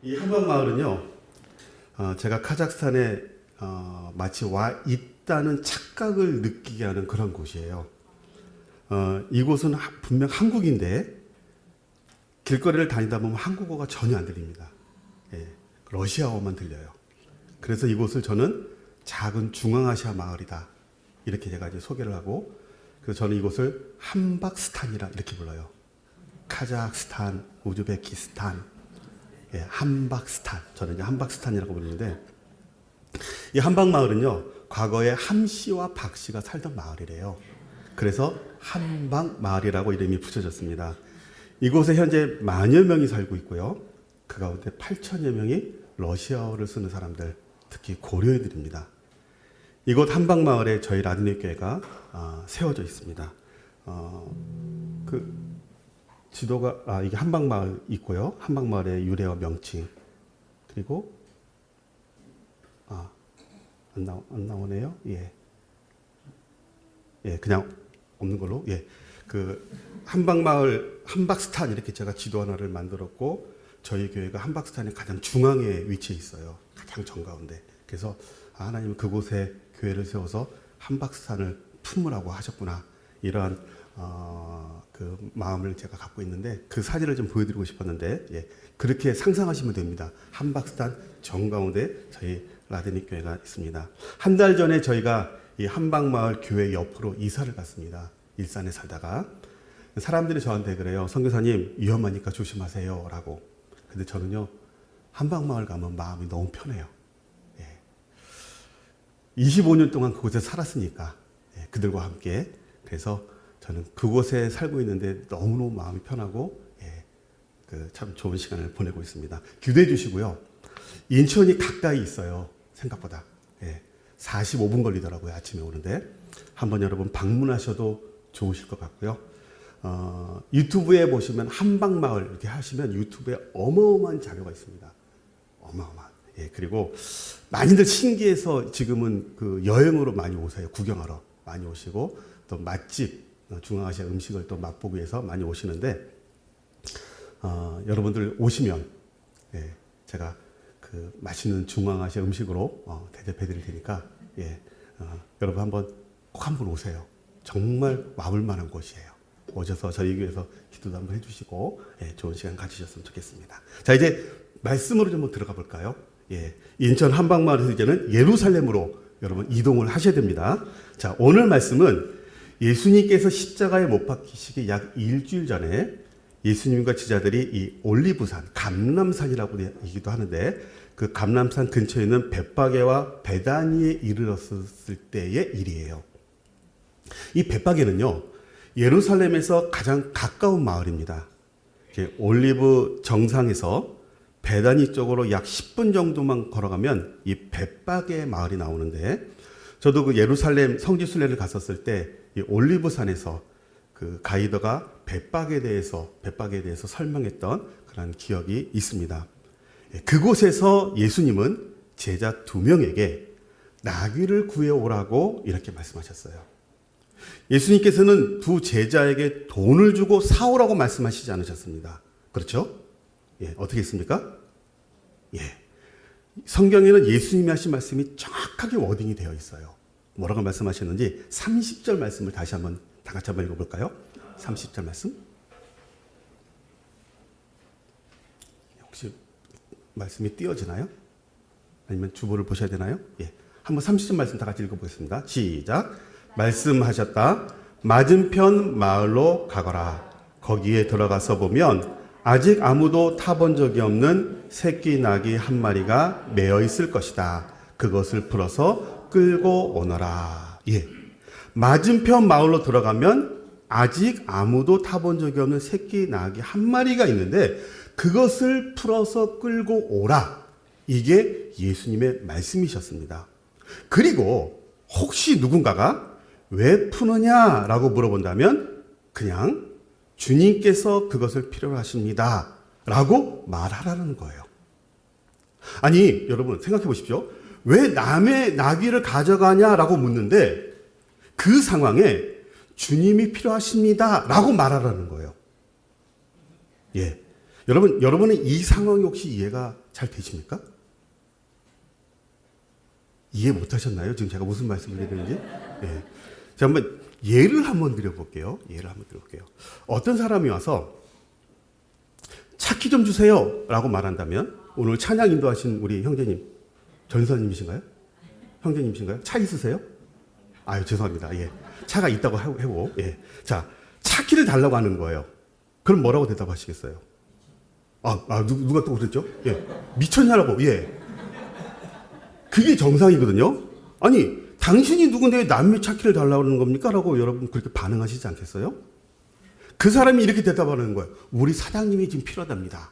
Speaker 5: 이 한방마을은요, 제가 카자흐스탄에 마치 와 있다는 착각을 느끼게 하는 그런 곳이에요. 이곳은 분명 한국인데 길거리를 다니다 보면 한국어가 전혀 안 들립니다. 예, 러시아어만 들려요. 그래서 이곳을 저는 작은 중앙아시아 마을이다 이렇게 제가 이제 소개를 하고, 그래서 저는 이곳을 함박스탄이라 이렇게 불러요. 카자흐스탄, 우즈베키스탄, 예, 함박스탄. 저는 이제 함박스탄이라고 부르는데, 이 함박 마을은요 과거에 함씨와 박씨가 살던 마을이래요. 그래서 함박 마을이라고 이름이 붙여졌습니다. 이곳에 현재 10,000여 명이 살고 있고요. 그 가운데 8,000여 명이 러시아어를 쓰는 사람들, 특히 고려인들입니다. 이곳 함박 마을에 저희 라디오 교회가 세워져 있습니다. 그 지도가 이게 함박 마을 있고요. 함박 마을의 유래와 명칭, 그리고 안 나오네요. 예, 그냥 없는 걸로. 예, 그 함박마을 함박스탄 이렇게 제가 지도 하나를 만들었고, 저희 교회가 함박스탄의 가장 중앙에 위치해 있어요. 가장 정가운데. 그래서 하나님은 그곳에 교회를 세워서 함박스탄을 품으라고 하셨구나, 이러한 그 마음을 제가 갖고 있는데, 그 사진을 좀 보여드리고 싶었는데, 예, 그렇게 상상하시면 됩니다. 함박스탄 정가운데 저희 라데닉 교회가 있습니다. 한 달 전에 저희가 이 함박마을 교회 옆으로 이사를 갔습니다. 일산에 살다가. 사람들이 저한테 그래요. 선교사님 위험하니까 조심하세요 라고. 근데 저는요 함박마을 가면 마음이 너무 편해요. 예. 25년 동안 그곳에 살았으니까, 예, 그들과 함께. 그래서 저는 그곳에 살고 있는데 너무너무 마음이 편하고, 예, 참 좋은 시간을 보내고 있습니다. 기도해 주시고요. 인천이 가까이 있어요. 생각보다. 예, 45분 걸리더라고요. 아침에 오는데. 한번 여러분 방문하셔도 좋으실 것 같고요. 유튜브에 보시면 함박마을 이렇게 하시면 유튜브에 어마어마한 자료가 있습니다. 어마어마한. 예, 그리고 많이들 신기해서 지금은 그 여행으로 많이 오세요. 구경하러 많이 오시고, 또 맛집, 중앙아시아 음식을 또 맛보기 위해서 많이 오시는데, 여러분들 오시면, 예, 제가 그 맛있는 중앙아시아 음식으로 대접해 드릴 테니까, 예, 여러분 꼭 한번 오세요. 정말 와볼 만한 곳이에요. 오셔서 저희 교회에서 기도도 한번 해주시고, 예, 좋은 시간 가지셨으면 좋겠습니다. 자, 이제 말씀으로 좀 들어가 볼까요? 예, 인천 함박마을에서 이제는 예루살렘으로 여러분 이동을 하셔야 됩니다. 자, 오늘 말씀은 예수님께서 십자가에 못 박히시기 약 일주일 전에 예수님과 제자들이 이 올리브산, 감람산이라고 얘기도 하는데, 그 감람산 근처에 있는 벳바게와 베다니에 이르렀을 때의 일이에요. 이 벳바게는요 예루살렘에서 가장 가까운 마을입니다. 올리브 정상에서 베다니 쪽으로 약 10분 정도만 걸어가면 이 벳바게 마을이 나오는데, 저도 그 예루살렘 성지순례를 갔었을 때 이 올리브산에서 그 가이더가 벳바게에 대해서 설명했던 그런 기억이 있습니다. 그곳에서 예수님은 제자 2명에게 나귀를 구해오라고 이렇게 말씀하셨어요. 예수님께서는 두 제자에게 돈을 주고 사오라고 말씀하시지 않으셨습니다. 그렇죠? 예, 어떻게 했습니까? 예, 성경에는 예수님이 하신 말씀이 정확하게 워딩이 되어 있어요. 뭐라고 말씀하셨는지 30절 말씀을 다시 한번 다 같이 한번 읽어볼까요? 30절 말씀. 혹시 말씀이 띄어지나요? 아니면 주보를 보셔야 되나요? 예, 한번 30절 말씀 다 같이 읽어보겠습니다. 시작. 말씀하셨다. 맞은편 마을로 가거라. 거기에 들어가서 보면 아직 아무도 타본 적이 없는 새끼 나귀 한 마리가 매어 있을 것이다. 그것을 풀어서 끌고 오너라. 예, 맞은편 마을로 들어가면 아직 아무도 타본 적이 없는 새끼 나귀 한 마리가 있는데 그것을 풀어서 끌고 오라. 이게 예수님의 말씀이셨습니다. 그리고 혹시 누군가가 왜 푸느냐라고 물어본다면 그냥 주님께서 그것을 필요로 하십니다 라고 말하라는 거예요. 아니 여러분 생각해 보십시오. 왜 남의 나귀를 가져가냐라고 묻는데 그 상황에 주님이 필요하십니다 라고 말하라는 거예요. 예, 여러분은 이 상황이 혹시 이해가 잘 되십니까? 이해 못하셨나요? 지금 제가 무슨 말씀을 드리는지? 예. 자, 예를 한번 드려볼게요. 어떤 사람이 와서 차키 좀 주세요 라고 말한다면, 오늘 찬양 인도하신 우리 형제님, 전사님이신가요? 형제님이신가요? 차 있으세요? 아유, 죄송합니다. 예. 차가 있다고 하고, 예. 자, 차키를 달라고 하는 거예요. 그럼 뭐라고 대답하시겠어요? 누가 또 그랬죠? 예. 미쳤냐라고, 예. 그게 정상이거든요? 아니, 당신이 누군데 왜 남의 차키를 달라고 하는 겁니까? 라고 여러분 그렇게 반응하시지 않겠어요? 그 사람이 이렇게 대답하는 거예요. 우리 사장님이 지금 필요하답니다.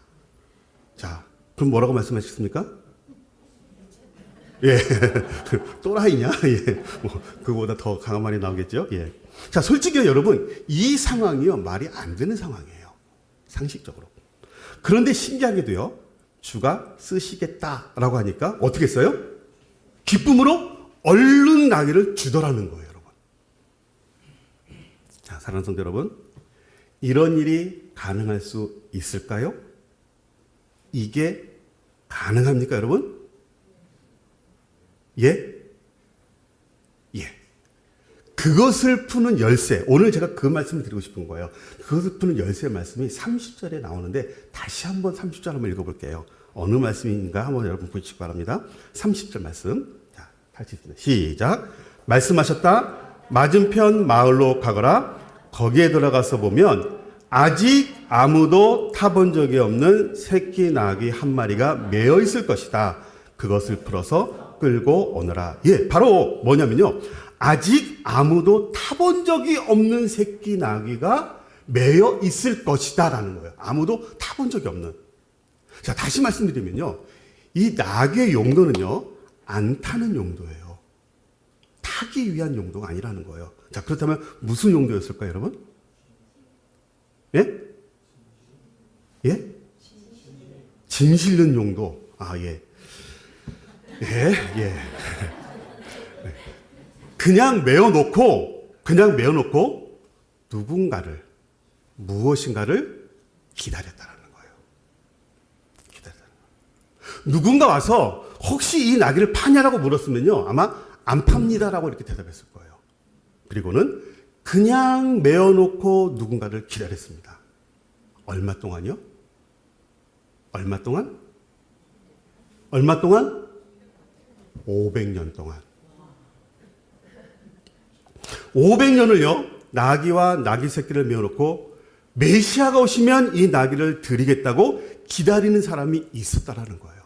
Speaker 5: 자, 그럼 뭐라고 말씀하셨습니까? 예. 또라이냐? 예. 그거보다 더 강한 말이 나오겠죠? 예. 자, 솔직히 여러분, 이 상황이요, 말이 안 되는 상황이에요. 상식적으로. 그런데 신기하게도요, 주가 쓰시겠다라고 하니까 어떻게 써요? 기쁨으로 얼른 나귀를 주더라는 거예요, 여러분. 자, 사랑하는 성도 여러분, 이런 일이 가능할 수 있을까요? 이게 가능합니까, 여러분? 예? 예. 그것을 푸는 열쇠. 오늘 제가 그 말씀을 드리고 싶은 거예요. 그것을 푸는 열쇠 말씀이 30절에 나오는데, 다시 한번 30절 한번 읽어볼게요. 어느 말씀인가 한번 여러분 보시기 바랍니다. 30절 말씀. 자, 다시 시작. 말씀하셨다. 맞은편 마을로 가거라. 거기에 들어가서 보면 아직 아무도 타본 적이 없는 새끼 나귀 한 마리가 매여 있을 것이다. 그것을 풀어서 끌고 오너라. 예, 바로 뭐냐면요, 아직 아무도 타본 적이 없는 새끼 나귀가 매여 있을 것이다 라는 거예요. 아무도 타본 적이 없는. 자, 다시 말씀드리면요, 이 나귀의 용도는요, 안 타는 용도예요. 타기 위한 용도가 아니라는 거예요. 자, 그렇다면 무슨 용도였을까요, 여러분? 예? 예? 짐 실는 용도. 아, 예. 예. 그냥 메어놓고 누군가를, 무엇인가를 기다렸다라는 거예요. 누군가 와서 혹시 이 나귀를 파냐라고 물었으면요, 아마 안 팝니다라고 이렇게 대답했을 거예요. 그리고는 그냥 메어놓고 누군가를 기다렸습니다. 얼마 동안요? 얼마 동안? 500년 동안. 500년을요, 나귀와 나귀 새끼를 메어놓고 메시아가 오시면 이 나귀를 드리겠다고 기다리는 사람이 있었다라는 거예요.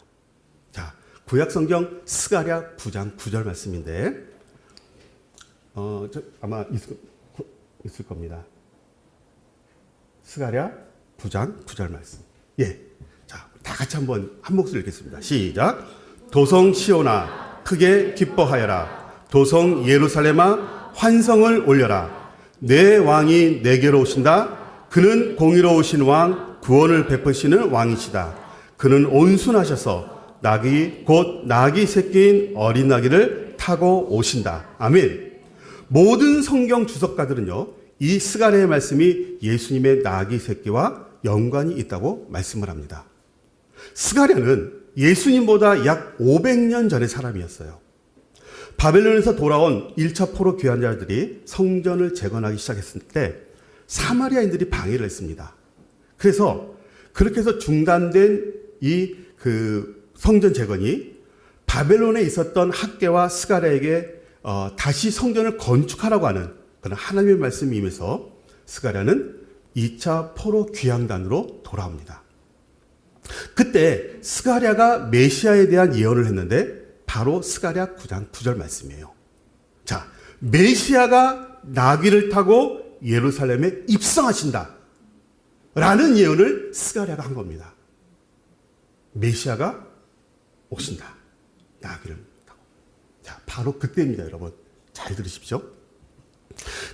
Speaker 5: 자, 구약성경 스가랴 9장 9절 말씀인데, 아마 있을 겁니다. 스가랴 9장 9절 말씀. 예. 자, 다 같이 한 목소리 읽겠습니다. 시작. 도성 시온아, 크게 기뻐하여라. 도성 예루살렘아, 환성을 올려라. 내 왕이 내게로 오신다. 그는 공의로우신 왕, 구원을 베푸시는 왕이시다. 그는 온순하셔서 곧 나귀 새끼인 어린 나귀를 타고 오신다. 아멘. 모든 성경 주석가들은요, 이 스가랴의 말씀이 예수님의 나귀 새끼와 연관이 있다고 말씀을 합니다. 스가랴는 예수님보다 약 500년 전의 사람이었어요. 바벨론에서 돌아온 1차 포로 귀환자들이 성전을 재건하기 시작했을 때 사마리아인들이 방해를 했습니다. 그래서 그렇게 해서 중단된 이 성전 재건이 바벨론에 있었던 학개와 스가랴에게 다시 성전을 건축하라고 하는 그런 하나님의 말씀이 임해서 스가랴는 2차 포로 귀향단으로 돌아옵니다. 그때 스가랴가 메시아에 대한 예언을 했는데 바로 스가랴 9장 9절 말씀이에요. 자, 메시아가 나귀를 타고 예루살렘에 입성하신다 라는 예언을 스가랴가 한 겁니다. 메시아가 오신다. 나귀를 타고. 자, 바로 그때입니다, 여러분. 잘 들으십시오.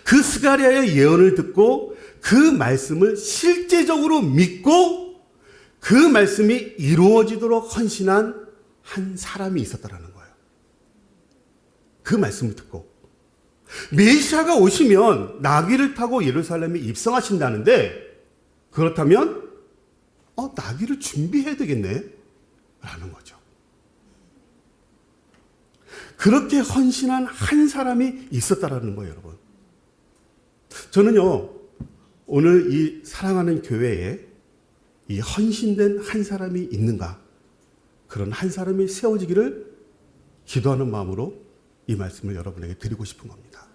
Speaker 5: 그 스가랴의 예언을 듣고 그 말씀을 실제적으로 믿고 그 말씀이 이루어지도록 헌신한 한 사람이 있었다라는 거예요. 그 말씀을 듣고 메시아가 오시면 나귀를 타고 예루살렘에 입성하신다는데, 그렇다면 나귀를 준비해야 되겠네 라는 거죠. 그렇게 헌신한 한 사람이 있었다라는 거예요, 여러분. 저는요, 오늘 이 사랑하는 교회에 이 헌신된 한 사람이 있는가, 그런 한 사람이 세워지기를 기도하는 마음으로 이 말씀을 여러분에게 드리고 싶은 겁니다.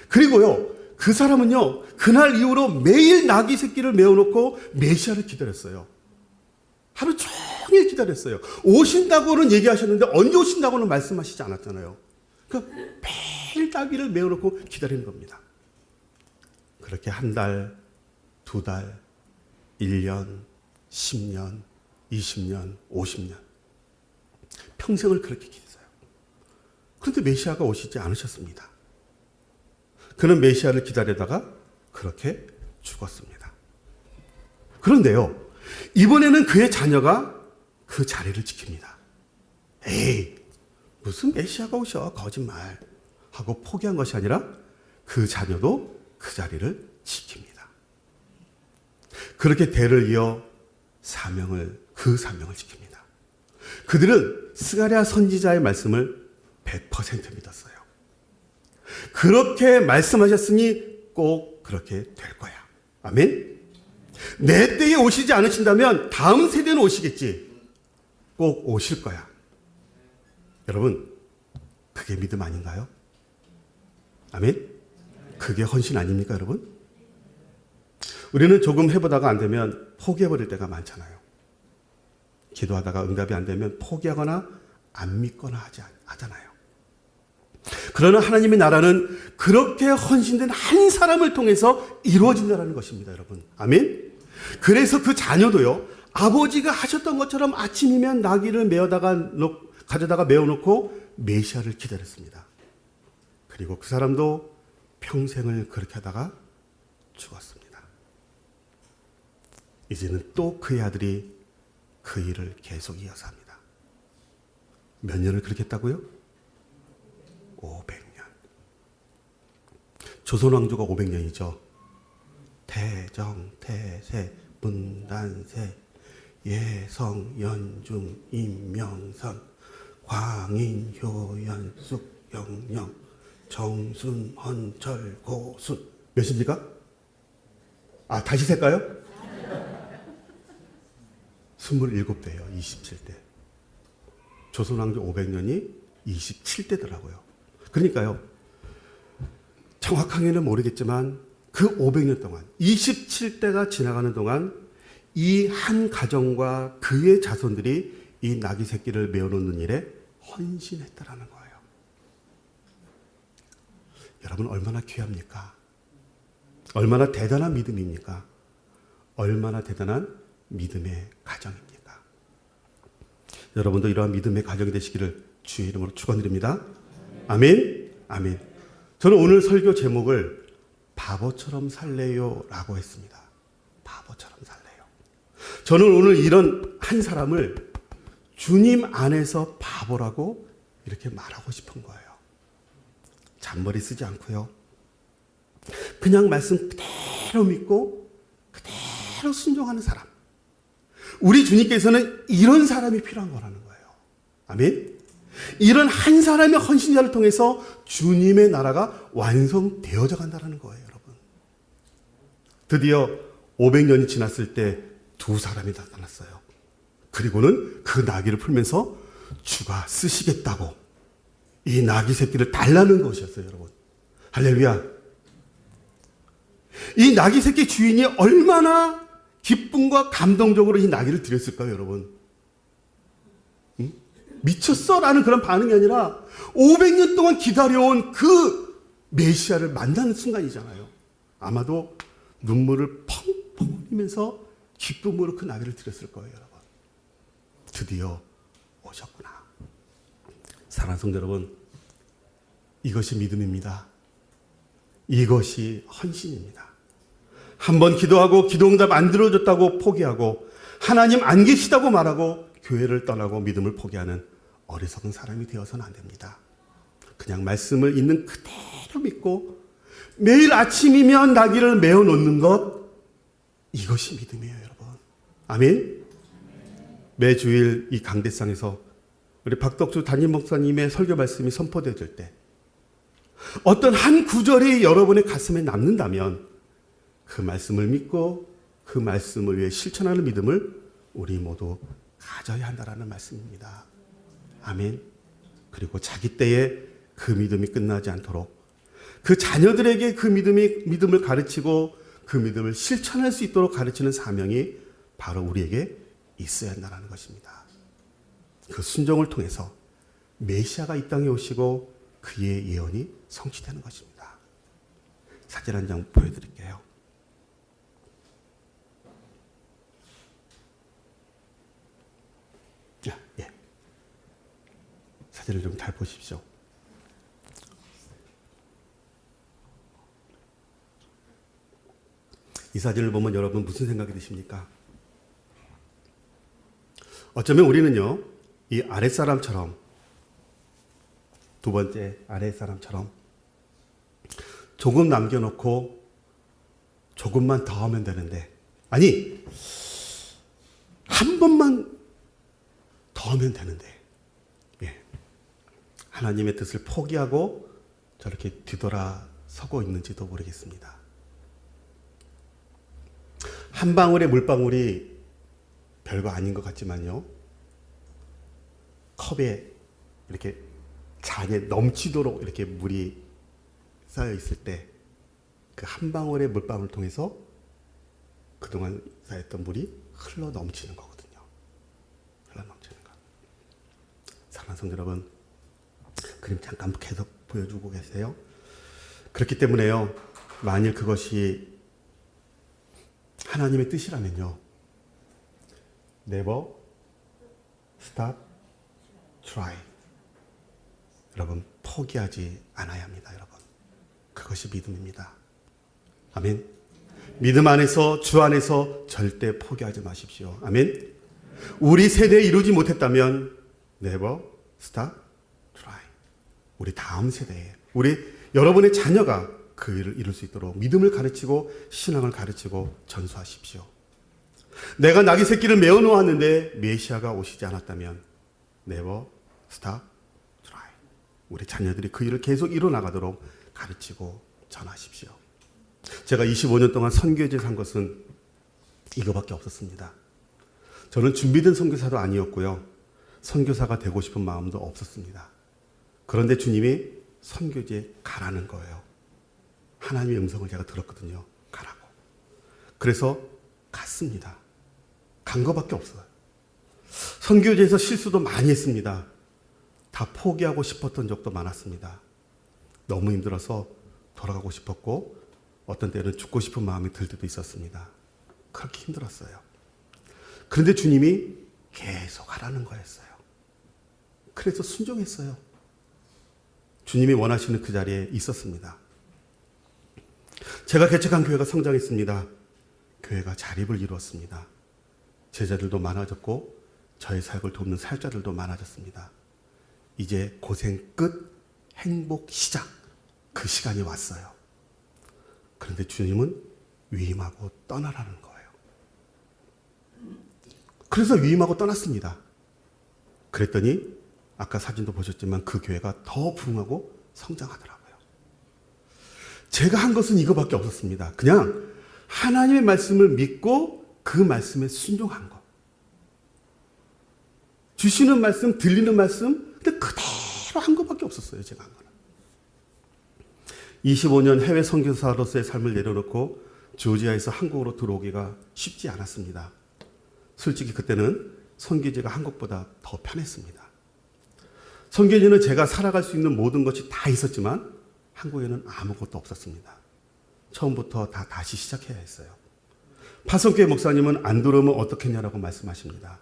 Speaker 5: 그리고요, 그 사람은요, 그날 이후로 매일 나귀 새끼를 메어놓고 메시아를 기다렸어요. 하루 종일 기다렸어요. 오신다고는 얘기하셨는데 언제 오신다고는 말씀하시지 않았잖아요. 매일 나귀를 메어놓고 기다리는 겁니다. 그렇게 한 달, 두 달, 1년, 10년, 20년, 50년. 평생을 그렇게 기다렸어요. 그런데 메시아가 오시지 않으셨습니다. 그는 메시아를 기다리다가 그렇게 죽었습니다. 그런데요, 이번에는 그의 자녀가 그 자리를 지킵니다. 에이, 무슨 메시아가 오셔, 거짓말 하고 포기한 것이 아니라 그 자녀도 그 자리를 지킵니다. 그렇게 대를 이어 그 사명을 지킵니다. 그들은 스가랴 선지자의 말씀을 100% 믿었어요. 그렇게 말씀하셨으니 꼭 그렇게 될 거야. 아멘. 내 때에 오시지 않으신다면 다음 세대는 오시겠지. 꼭 오실 거야. 여러분, 그게 믿음 아닌가요? 아멘. 그게 헌신 아닙니까, 여러분? 우리는 조금 해보다가 안 되면 포기해버릴 때가 많잖아요. 기도하다가 응답이 안 되면 포기하거나 안 믿거나 하잖아요. 그러나 하나님의 나라는 그렇게 헌신된 한 사람을 통해서 이루어진다는 것입니다, 여러분. 아멘? 그래서 그 자녀도요, 아버지가 하셨던 것처럼 아침이면 나귀를 가져다가 메어놓고 메시아를 기다렸습니다. 그리고 그 사람도 평생을 그렇게 하다가 죽었습니다. 이제는 또 그의 아들이 그 일을 계속 이어서 합니다. 몇 년을 그렇게 했다고요? 500년. 조선왕조가 500년이죠. 태정, 태세, 문단세, 예성, 연중, 임명선, 광인, 효연, 숙, 영영, 정순, 헌철, 고순. 몇입니까? 다시 셀까요? 27대예요. 27대. 조선왕조 500년이 27대더라고요. 그러니까요, 정확하게는 모르겠지만 그 500년 동안, 27대가 지나가는 동안 이 한 가정과 그의 자손들이 이 나귀 새끼를 메어놓는 일에 헌신했다라는 거예요. 여러분, 얼마나 귀합니까? 얼마나 대단한 믿음입니까? 얼마나 대단한 믿음의 가정입니까? 여러분도 이러한 믿음의 가정이 되시기를 주의 이름으로 축원드립니다. 아멘. 아멘. 저는 오늘 설교 제목을 바보처럼 살래요라고 했습니다. 바보처럼 살래요. 저는 오늘 이런 한 사람을 주님 안에서 바보라고 이렇게 말하고 싶은 거예요. 잔머리 쓰지 않고요. 그냥 말씀 그대로 믿고 그대로 순종하는 사람. 우리 주님께서는 이런 사람이 필요한 거라는 거예요. 아멘. 이런 한 사람의 헌신자를 통해서 주님의 나라가 완성되어져 간다는 거예요, 여러분. 드디어 500년이 지났을 때 두 사람이 나타났어요. 그리고는 그 나귀를 풀면서 주가 쓰시겠다고 이 나귀 새끼를 달라는 것이었어요, 여러분. 할렐루야. 이 나귀 새끼 주인이 얼마나 기쁨과 감동적으로 이 나귀를 드렸을까요, 여러분? 응? 미쳤어? 라는 그런 반응이 아니라 500년 동안 기다려온 그 메시아를 만나는 순간이잖아요. 아마도 눈물을 펑펑 흘리면서 기쁨으로 그 나귀를 드렸을 거예요, 여러분. 드디어 오셨구나. 사랑하는 성도 여러분, 이것이 믿음입니다. 이것이 헌신입니다. 한번 기도하고 기도응답 안 들어줬다고 포기하고 하나님 안 계시다고 말하고 교회를 떠나고 믿음을 포기하는 어리석은 사람이 되어서는 안 됩니다. 그냥 말씀을 있는 그대로 믿고 매일 아침이면 나귀를 메어 놓는 것, 이것이 믿음이에요, 여러분. 아멘. 매주일 이 강대상에서 우리 박덕주 담임 목사님의 설교 말씀이 선포되어질 때 어떤 한 구절이 여러분의 가슴에 남는다면 그 말씀을 믿고 그 말씀을 위해 실천하는 믿음을 우리 모두 가져야 한다라는 말씀입니다. 아멘. 그리고 자기 때에 그 믿음이 끝나지 않도록 그 자녀들에게 그 믿음을 가르치고 그 믿음을 실천할 수 있도록 가르치는 사명이 바로 우리에게 있어야 한다는 것입니다. 그 순종을 통해서 메시아가 이 땅에 오시고 그의 예언이 성취되는 것입니다. 사진 한 장 보여드릴게요. 예. 사진을 좀 잘 보십시오. 이 사진을 보면 여러분 무슨 생각이 드십니까? 어쩌면 우리는요, 이 아랫사람처럼, 두 번째 아랫사람처럼 조금 남겨놓고 조금만 더 하면 되는데, 아니, 한 번만 더 하면 되는데, 예. 하나님의 뜻을 포기하고 저렇게 뒤돌아서고 있는지도 모르겠습니다. 한 방울의 물방울이 별거 아닌 것 같지만요, 컵에 이렇게 잔에 넘치도록 이렇게 물이 쌓여 있을 때 그 한 방울의 물방울을 통해서 그동안 쌓였던 물이 흘러 넘치는 거거든요. 흘러 넘치는 거. 사랑하는 성도 여러분, 그림 잠깐 계속 보여주고 계세요. 그렇기 때문에요, 만일 그것이 하나님의 뜻이라면요, never stop try. 여러분, 포기하지 않아야 합니다. 여러분, 그것이 믿음입니다. 아멘. 믿음 안에서, 주 안에서 절대 포기하지 마십시오. 아멘. 우리 세대에 이루지 못했다면 never stop try. 우리 다음 세대에, 우리 여러분의 자녀가 그 일을 이룰 수 있도록 믿음을 가르치고 신앙을 가르치고 전수하십시오. 내가 나귀 새끼를 메어 놓았는데 메시아가 오시지 않았다면 never stop try. 우리 자녀들이 그 일을 계속 이뤄나가도록 가르치고 전하십시오. 제가 25년 동안 선교제 산 것은 이거밖에 없었습니다. 저는 준비된 선교사도 아니었고요, 선교사가 되고 싶은 마음도 없었습니다. 그런데 주님이 선교제에 가라는 거예요. 하나님의 음성을 제가 들었거든요. 가라고. 그래서 갔습니다. 간 거밖에 없어요. 선교제에서 실수도 많이 했습니다. 다 포기하고 싶었던 적도 많았습니다. 너무 힘들어서 돌아가고 싶었고 어떤 때는 죽고 싶은 마음이 들 때도 있었습니다. 그렇게 힘들었어요. 그런데 주님이 계속 하라는 거였어요. 그래서 순종했어요. 주님이 원하시는 그 자리에 있었습니다. 제가 개척한 교회가 성장했습니다. 교회가 자립을 이루었습니다. 제자들도 많아졌고 저의 사역을 돕는 사역자들도 많아졌습니다. 이제 고생 끝, 행복 시작, 그 시간이 왔어요. 그런데 주님은 위임하고 떠나라는 거예요. 그래서 위임하고 떠났습니다. 그랬더니 아까 사진도 보셨지만 그 교회가 더 부흥하고 성장하더라고요. 제가 한 것은 이거밖에 없었습니다. 그냥 하나님의 말씀을 믿고 그 말씀에 순종한 것. 주시는 말씀, 들리는 말씀, 근데 그대로 한 것밖에 없었어요. 제가 한 거는. 25년 해외 선교사로서의 삶을 내려놓고 조지아에서 한국으로 들어오기가 쉽지 않았습니다. 솔직히 그때는 선교제가 한국보다 더 편했습니다. 선교제는 제가 살아갈 수 있는 모든 것이 다 있었지만 한국에는 아무것도 없었습니다. 처음부터 다 다시 시작해야 했어요. 파송교회 목사님은 안 들어오면 어떻겠냐라고 말씀하십니다.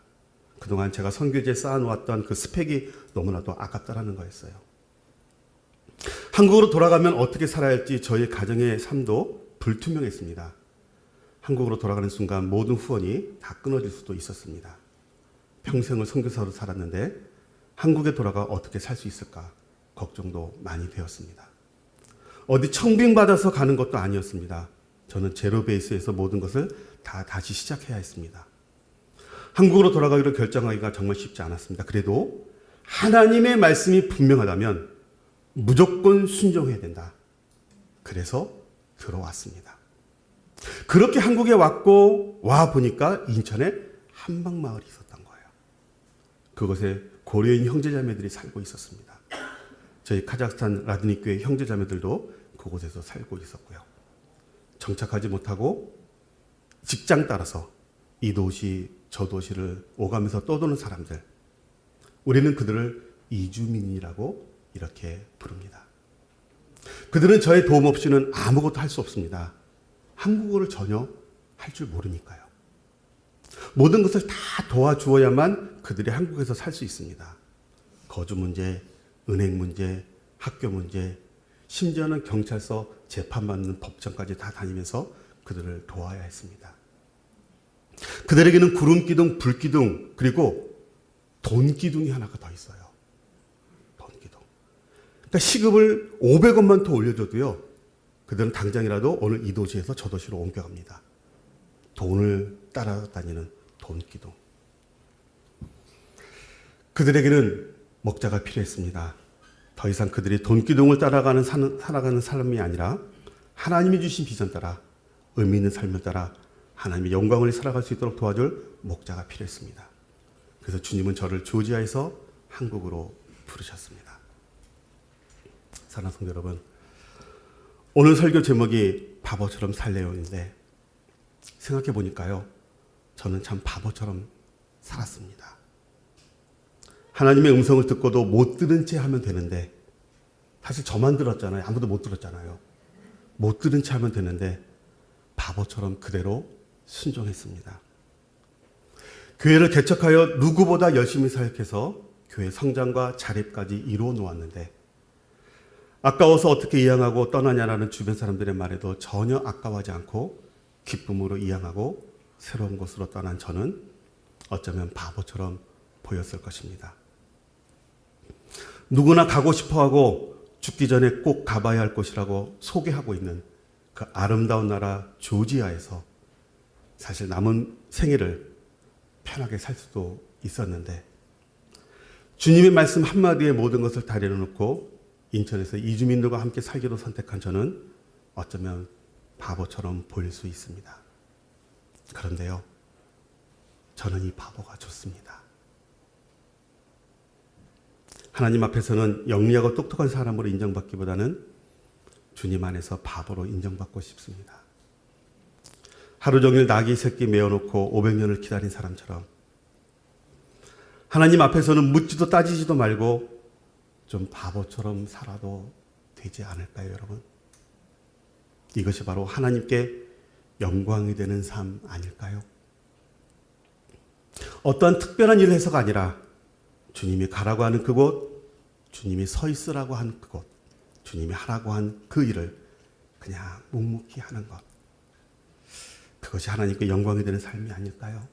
Speaker 5: 그동안 제가 선교제에 쌓아놓았던 그 스펙이 너무나도 아깝다라는 거였어요. 한국으로 돌아가면 어떻게 살아야 할지 저희 가정의 삶도 불투명했습니다. 한국으로 돌아가는 순간 모든 후원이 다 끊어질 수도 있었습니다. 평생을 선교사로 살았는데 한국에 돌아가 어떻게 살 수 있을까 걱정도 많이 되었습니다. 어디 청빙받아서 가는 것도 아니었습니다. 저는 제로 베이스에서 모든 것을 다 다시 시작해야 했습니다. 한국으로 돌아가기로 결정하기가 정말 쉽지 않았습니다. 그래도 하나님의 말씀이 분명하다면 무조건 순종해야 된다. 그래서 들어왔습니다. 그렇게 한국에 왔고 와 보니까 인천에 한방마을이 있었던 거예요. 그곳에 고려인 형제자매들이 살고 있었습니다. 저희 카자흐스탄 라드닉교회 형제자매들도 그곳에서 살고 있었고요. 정착하지 못하고 직장 따라서 이 도시 저 도시를 오가면서 떠도는 사람들, 우리는 그들을 이주민이라고 이렇게 부릅니다. 그들은 저의 도움 없이는 아무것도 할 수 없습니다. 한국어를 전혀 할 줄 모르니까요. 모든 것을 다 도와주어야만 그들이 한국에서 살 수 있습니다. 거주 문제, 은행 문제, 학교 문제, 심지어는 경찰서 재판받는 법정까지 다 다니면서 그들을 도와야 했습니다. 그들에게는 구름기둥, 불기둥, 그리고 돈기둥이 하나가 더 있어요. 돈기둥. 그러니까 시급을 500원만 더 올려줘도요, 그들은 당장이라도 오늘 이 도시에서 저 도시로 옮겨갑니다. 돈을 따라다니는 돈기둥. 그들에게는 목자가 필요했습니다. 더 이상 그들이 돈기둥을 살아가는 삶이 아니라 하나님이 주신 비전 따라 의미 있는 삶을 따라 하나님의 영광을 살아갈 수 있도록 도와줄 목자가 필요했습니다. 그래서 주님은 저를 조지아에서 한국으로 부르셨습니다. 사랑하는 성도 여러분, 오늘 설교 제목이 바보처럼 살래요인데 생각해 보니까요, 저는 참 바보처럼 살았습니다. 하나님의 음성을 듣고도 못 들은 채 하면 되는데, 사실 저만 들었잖아요. 아무도 못 들었잖아요. 못 들은 채 하면 되는데 바보처럼 그대로 순종했습니다. 교회를 개척하여 누구보다 열심히 사역해서 교회 성장과 자립까지 이루어 놓았는데, 아까워서 어떻게 이양하고 떠나냐라는 주변 사람들의 말에도 전혀 아까워하지 않고 기쁨으로 이양하고 새로운 곳으로 떠난 저는 어쩌면 바보처럼 보였을 것입니다. 누구나 가고 싶어하고 죽기 전에 꼭 가봐야 할 곳이라고 소개하고 있는 그 아름다운 나라 조지아에서 사실 남은 생애를 편하게 살 수도 있었는데, 주님의 말씀 한마디에 모든 것을 다 내려놓고 인천에서 이주민들과 함께 살기로 선택한 저는 어쩌면 바보처럼 보일 수 있습니다. 그런데요, 저는 이 바보가 좋습니다. 하나님 앞에서는 영리하고 똑똑한 사람으로 인정받기보다는 주님 안에서 바보로 인정받고 싶습니다. 하루 종일 나귀 새끼 메어놓고 500년을 기다린 사람처럼 하나님 앞에서는 묻지도 따지지도 말고 좀 바보처럼 살아도 되지 않을까요, 여러분? 이것이 바로 하나님께 영광이 되는 삶 아닐까요? 어떠한 특별한 일을 해서가 아니라 주님이 가라고 하는 그곳, 주님이 서 있으라고 한 그곳, 주님이 하라고 한 그 일을 그냥 묵묵히 하는 것. 그것이 하나님께 영광이 되는 삶이 아닐까요?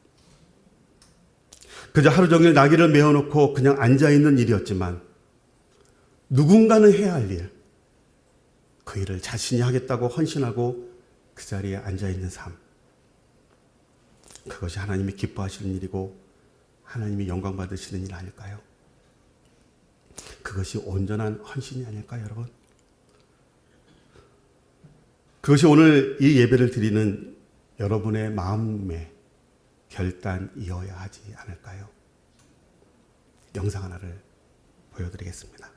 Speaker 5: 그저 하루 종일 나귀를 메어놓고 그냥 앉아있는 일이었지만 누군가는 해야 할 일, 그 일을 자신이 하겠다고 헌신하고 그 자리에 앉아있는 삶. 그것이 하나님이 기뻐하시는 일이고 하나님이 영광 받으시는 일 아닐까요? 그것이 온전한 헌신이 아닐까요, 여러분? 그것이 오늘 이 예배를 드리는 여러분의 마음의 결단이어야 하지 않을까요? 영상 하나를 보여드리겠습니다.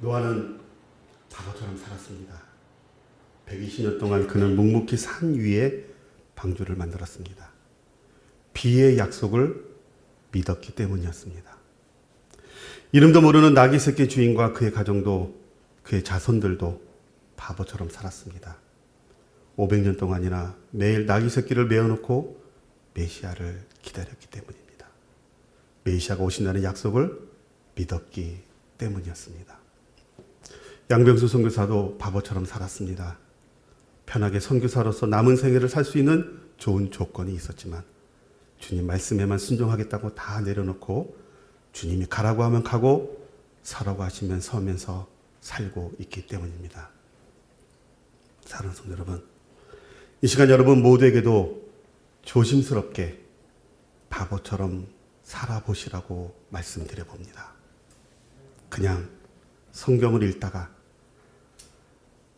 Speaker 5: 노아는 바보처럼 살았습니다. 120년 동안 그는 묵묵히 산 위에 방주를 만들었습니다. 비의 약속을 믿었기 때문이었습니다. 이름도 모르는 나귀 새끼 주인과 그의 가정도 그의 자손들도 바보처럼 살았습니다. 500년 동안이나 매일 나귀 새끼를 메어놓고 메시아를 기다렸기 때문입니다. 메시아가 오신다는 약속을 믿었기 때문이었습니다. 양병수 선교사도 바보처럼 살았습니다. 편하게 선교사로서 남은 생애를 살 수 있는 좋은 조건이 있었지만 주님 말씀에만 순종하겠다고 다 내려놓고 주님이 가라고 하면 가고 서라고 하시면 서면서 살고 있기 때문입니다. 사랑하는 성도 여러분, 이 시간 여러분 모두에게도 조심스럽게 바보처럼 살아보시라고 말씀드려 봅니다. 그냥 성경을 읽다가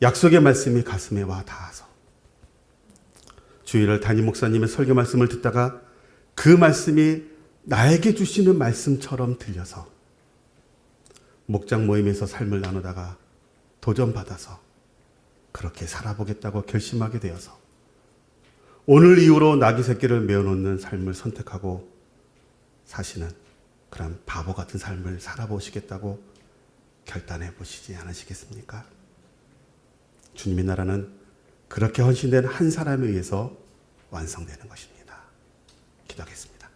Speaker 5: 약속의 말씀이 가슴에 와 닿아서 주일날 담임 목사님의 설교 말씀을 듣다가 그 말씀이 나에게 주시는 말씀처럼 들려서 목장 모임에서 삶을 나누다가 도전받아서 그렇게 살아보겠다고 결심하게 되어서 오늘 이후로 나귀 새끼를 메어놓는 삶을 선택하고 사시는 그런 바보 같은 삶을 살아보시겠다고 결단해 보시지 않으시겠습니까? 주님의 나라는 그렇게 헌신된 한 사람에 의해서 완성되는 것입니다. 기도하겠습니다.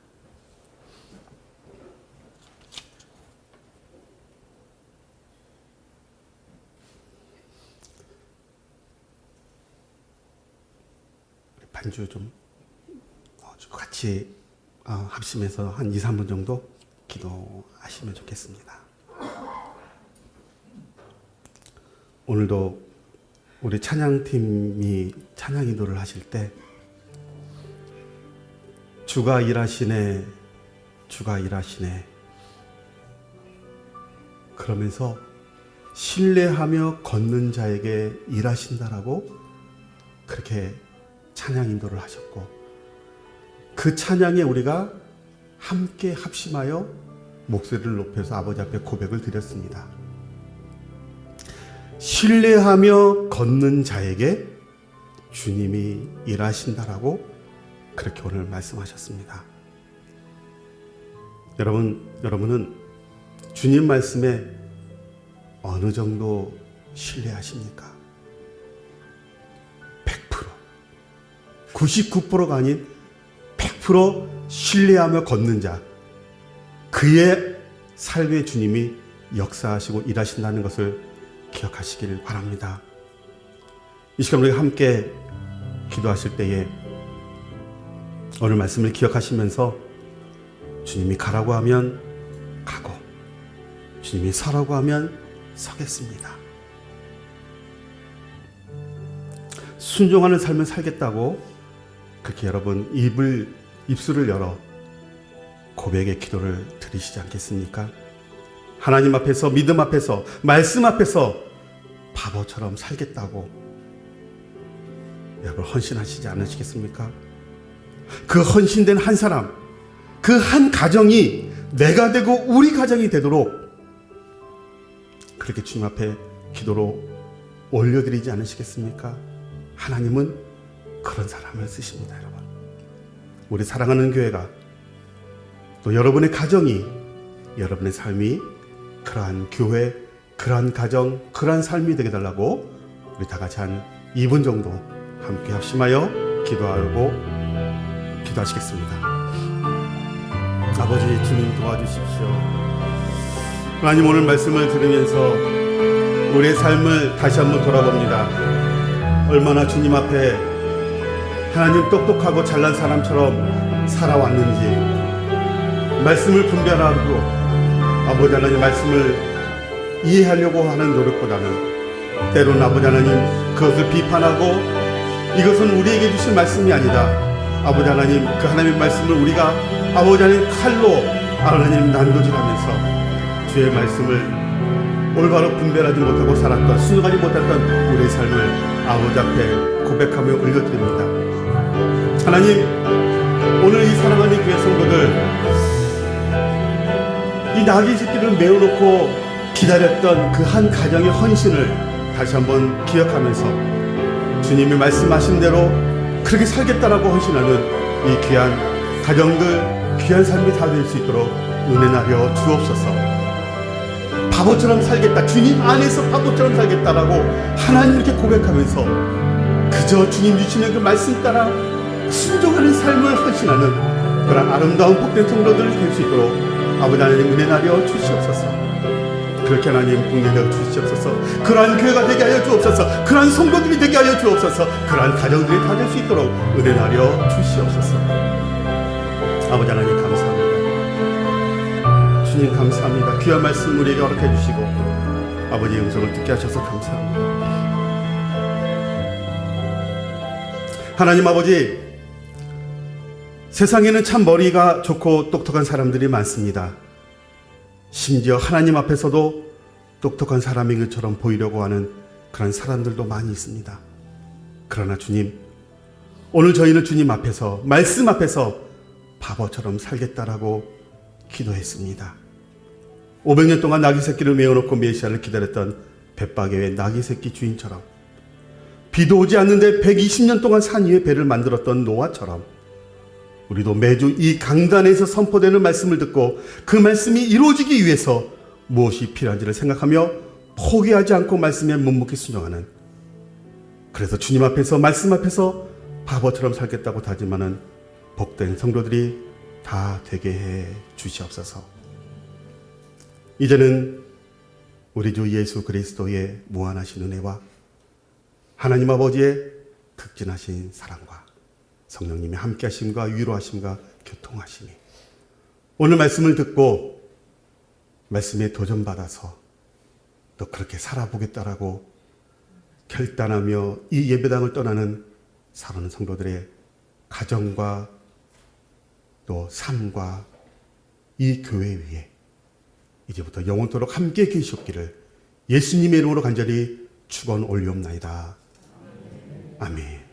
Speaker 5: 반주 좀 같이 합심해서 한 2, 3분 정도 기도하시면 좋겠습니다. 오늘도 우리 찬양팀이 찬양 인도를 하실 때 주가 일하시네, 주가 일하시네 그러면서 신뢰하며 걷는 자에게 일하신다라고 그렇게 찬양 인도를 하셨고 그 찬양에 우리가 함께 합심하여 목소리를 높여서 아버지 앞에 고백을 드렸습니다. 신뢰하며 걷는 자에게 주님이 일하신다라고 그렇게 오늘 말씀하셨습니다. 여러분은 주님 말씀에 어느 정도 신뢰하십니까? 100%, 99%가 아닌 100% 신뢰하며 걷는 자, 그의 삶의 주님이 역사하시고 일하신다는 것을 기억하시길 바랍니다. 이 시간 우리가 함께 기도하실 때에 오늘 말씀을 기억하시면서 주님이 가라고 하면 가고 주님이 서라고 하면 서겠습니다. 순종하는 삶을 살겠다고 그렇게 여러분 입술을 열어 고백의 기도를 드리시지 않겠습니까? 하나님 앞에서, 믿음 앞에서, 말씀 앞에서 바보처럼 살겠다고 여러분 헌신하시지 않으시겠습니까? 그 헌신된 한 사람, 그 한 가정이 내가 되고 우리 가정이 되도록 그렇게 주님 앞에 기도로 올려드리지 않으시겠습니까? 하나님은 그런 사람을 쓰십니다, 여러분. 우리 사랑하는 교회가 또 여러분의 가정이, 여러분의 삶이 그러한 교회, 그러한 가정, 그러한 삶이 되게 달라고 우리 다 같이 한 2분 정도 함께 합심하여 기도하시겠습니다. 아버지 주님 도와주십시오. 하나님 오늘 말씀을 들으면서 우리의 삶을 다시 한번 돌아봅니다. 얼마나 주님 앞에 하나님 똑똑하고 잘난 사람처럼 살아왔는지 말씀을 분별하고 아버지 하나님 말씀을 이해하려고 하는 노력보다는 때로는 아버지 하나님 그것을 비판하고 이것은 우리에게 주신 말씀이 아니다. 아버지 하나님 그 하나님의 말씀을 우리가 아버지 하나님 칼로 하나님 난도질하면서 주의 말씀을 올바로 분별하지 못하고 살았던, 순종하지 못했던 우리의 삶을 아버지 앞에 고백하며 올려드립니다. 하나님 오늘 이 사랑하는 교회 성도들 이 나귀 새끼를 메어놓고 기다렸던 그 한 가정의 헌신을 다시 한번 기억하면서 주님이 말씀하신 대로 그렇게 살겠다라고 헌신하는 이 귀한 가정들, 귀한 삶이 다 될 수 있도록 은혜 나려 주옵소서. 바보처럼 살겠다, 주님 안에서 바보처럼 살겠다라고 하나님 이렇게 고백하면서 그저 주님 주시는 그 말씀 따라 순종하는 삶을 헌신하는 그런 아름다운 복된 성도들 될 수 있도록 아버지 하나님 은혜 나려 주시옵소서. 그렇게 하나님 복내려 주시옵소서. 그러한 교회가 되게 하여 주옵소서. 그러한 성도들이 되게 하여 주옵소서. 그러한 가정들이 다 될 수 있도록 은혜 나려 주시옵소서. 아버지 하나님 감사합니다. 주님 감사합니다. 귀한 말씀 우리에게 허락해 주시고 아버지의 음성을 듣게 하셔서 감사합니다. 하나님 아버지, 세상에는 참 머리가 좋고 똑똑한 사람들이 많습니다. 심지어 하나님 앞에서도 똑똑한 사람인 것처럼 보이려고 하는 그런 사람들도 많이 있습니다. 그러나 주님, 오늘 저희는 주님 앞에서, 말씀 앞에서 바보처럼 살겠다라고 기도했습니다. 500년 동안 나귀 새끼를 메어놓고 메시아를 기다렸던 벳바게의 나귀 새끼 주인처럼, 비도 오지 않는데 120년 동안 산 위에 배를 만들었던 노아처럼 우리도 매주 이 강단에서 선포되는 말씀을 듣고 그 말씀이 이루어지기 위해서 무엇이 필요한지를 생각하며 포기하지 않고 말씀에 묵묵히 순종하는, 그래서 주님 앞에서 말씀 앞에서 바보처럼 살겠다고 다짐하는 복된 성도들이 다 되게 해 주시옵소서. 이제는 우리 주 예수 그리스도의 무한하신 은혜와 하나님 아버지의 극진하신 사랑과 성령님의 함께하심과 위로하심과 교통하심이 오늘 말씀을 듣고 말씀에 도전받아서 또 그렇게 살아보겠다라고 결단하며 이 예배당을 떠나는 사랑하는 성도들의 가정과 또 삶과 이 교회 위에 이제부터 영원토록 함께 계시옵기를 예수님의 이름으로 간절히 축원 올리옵나이다. 아멘.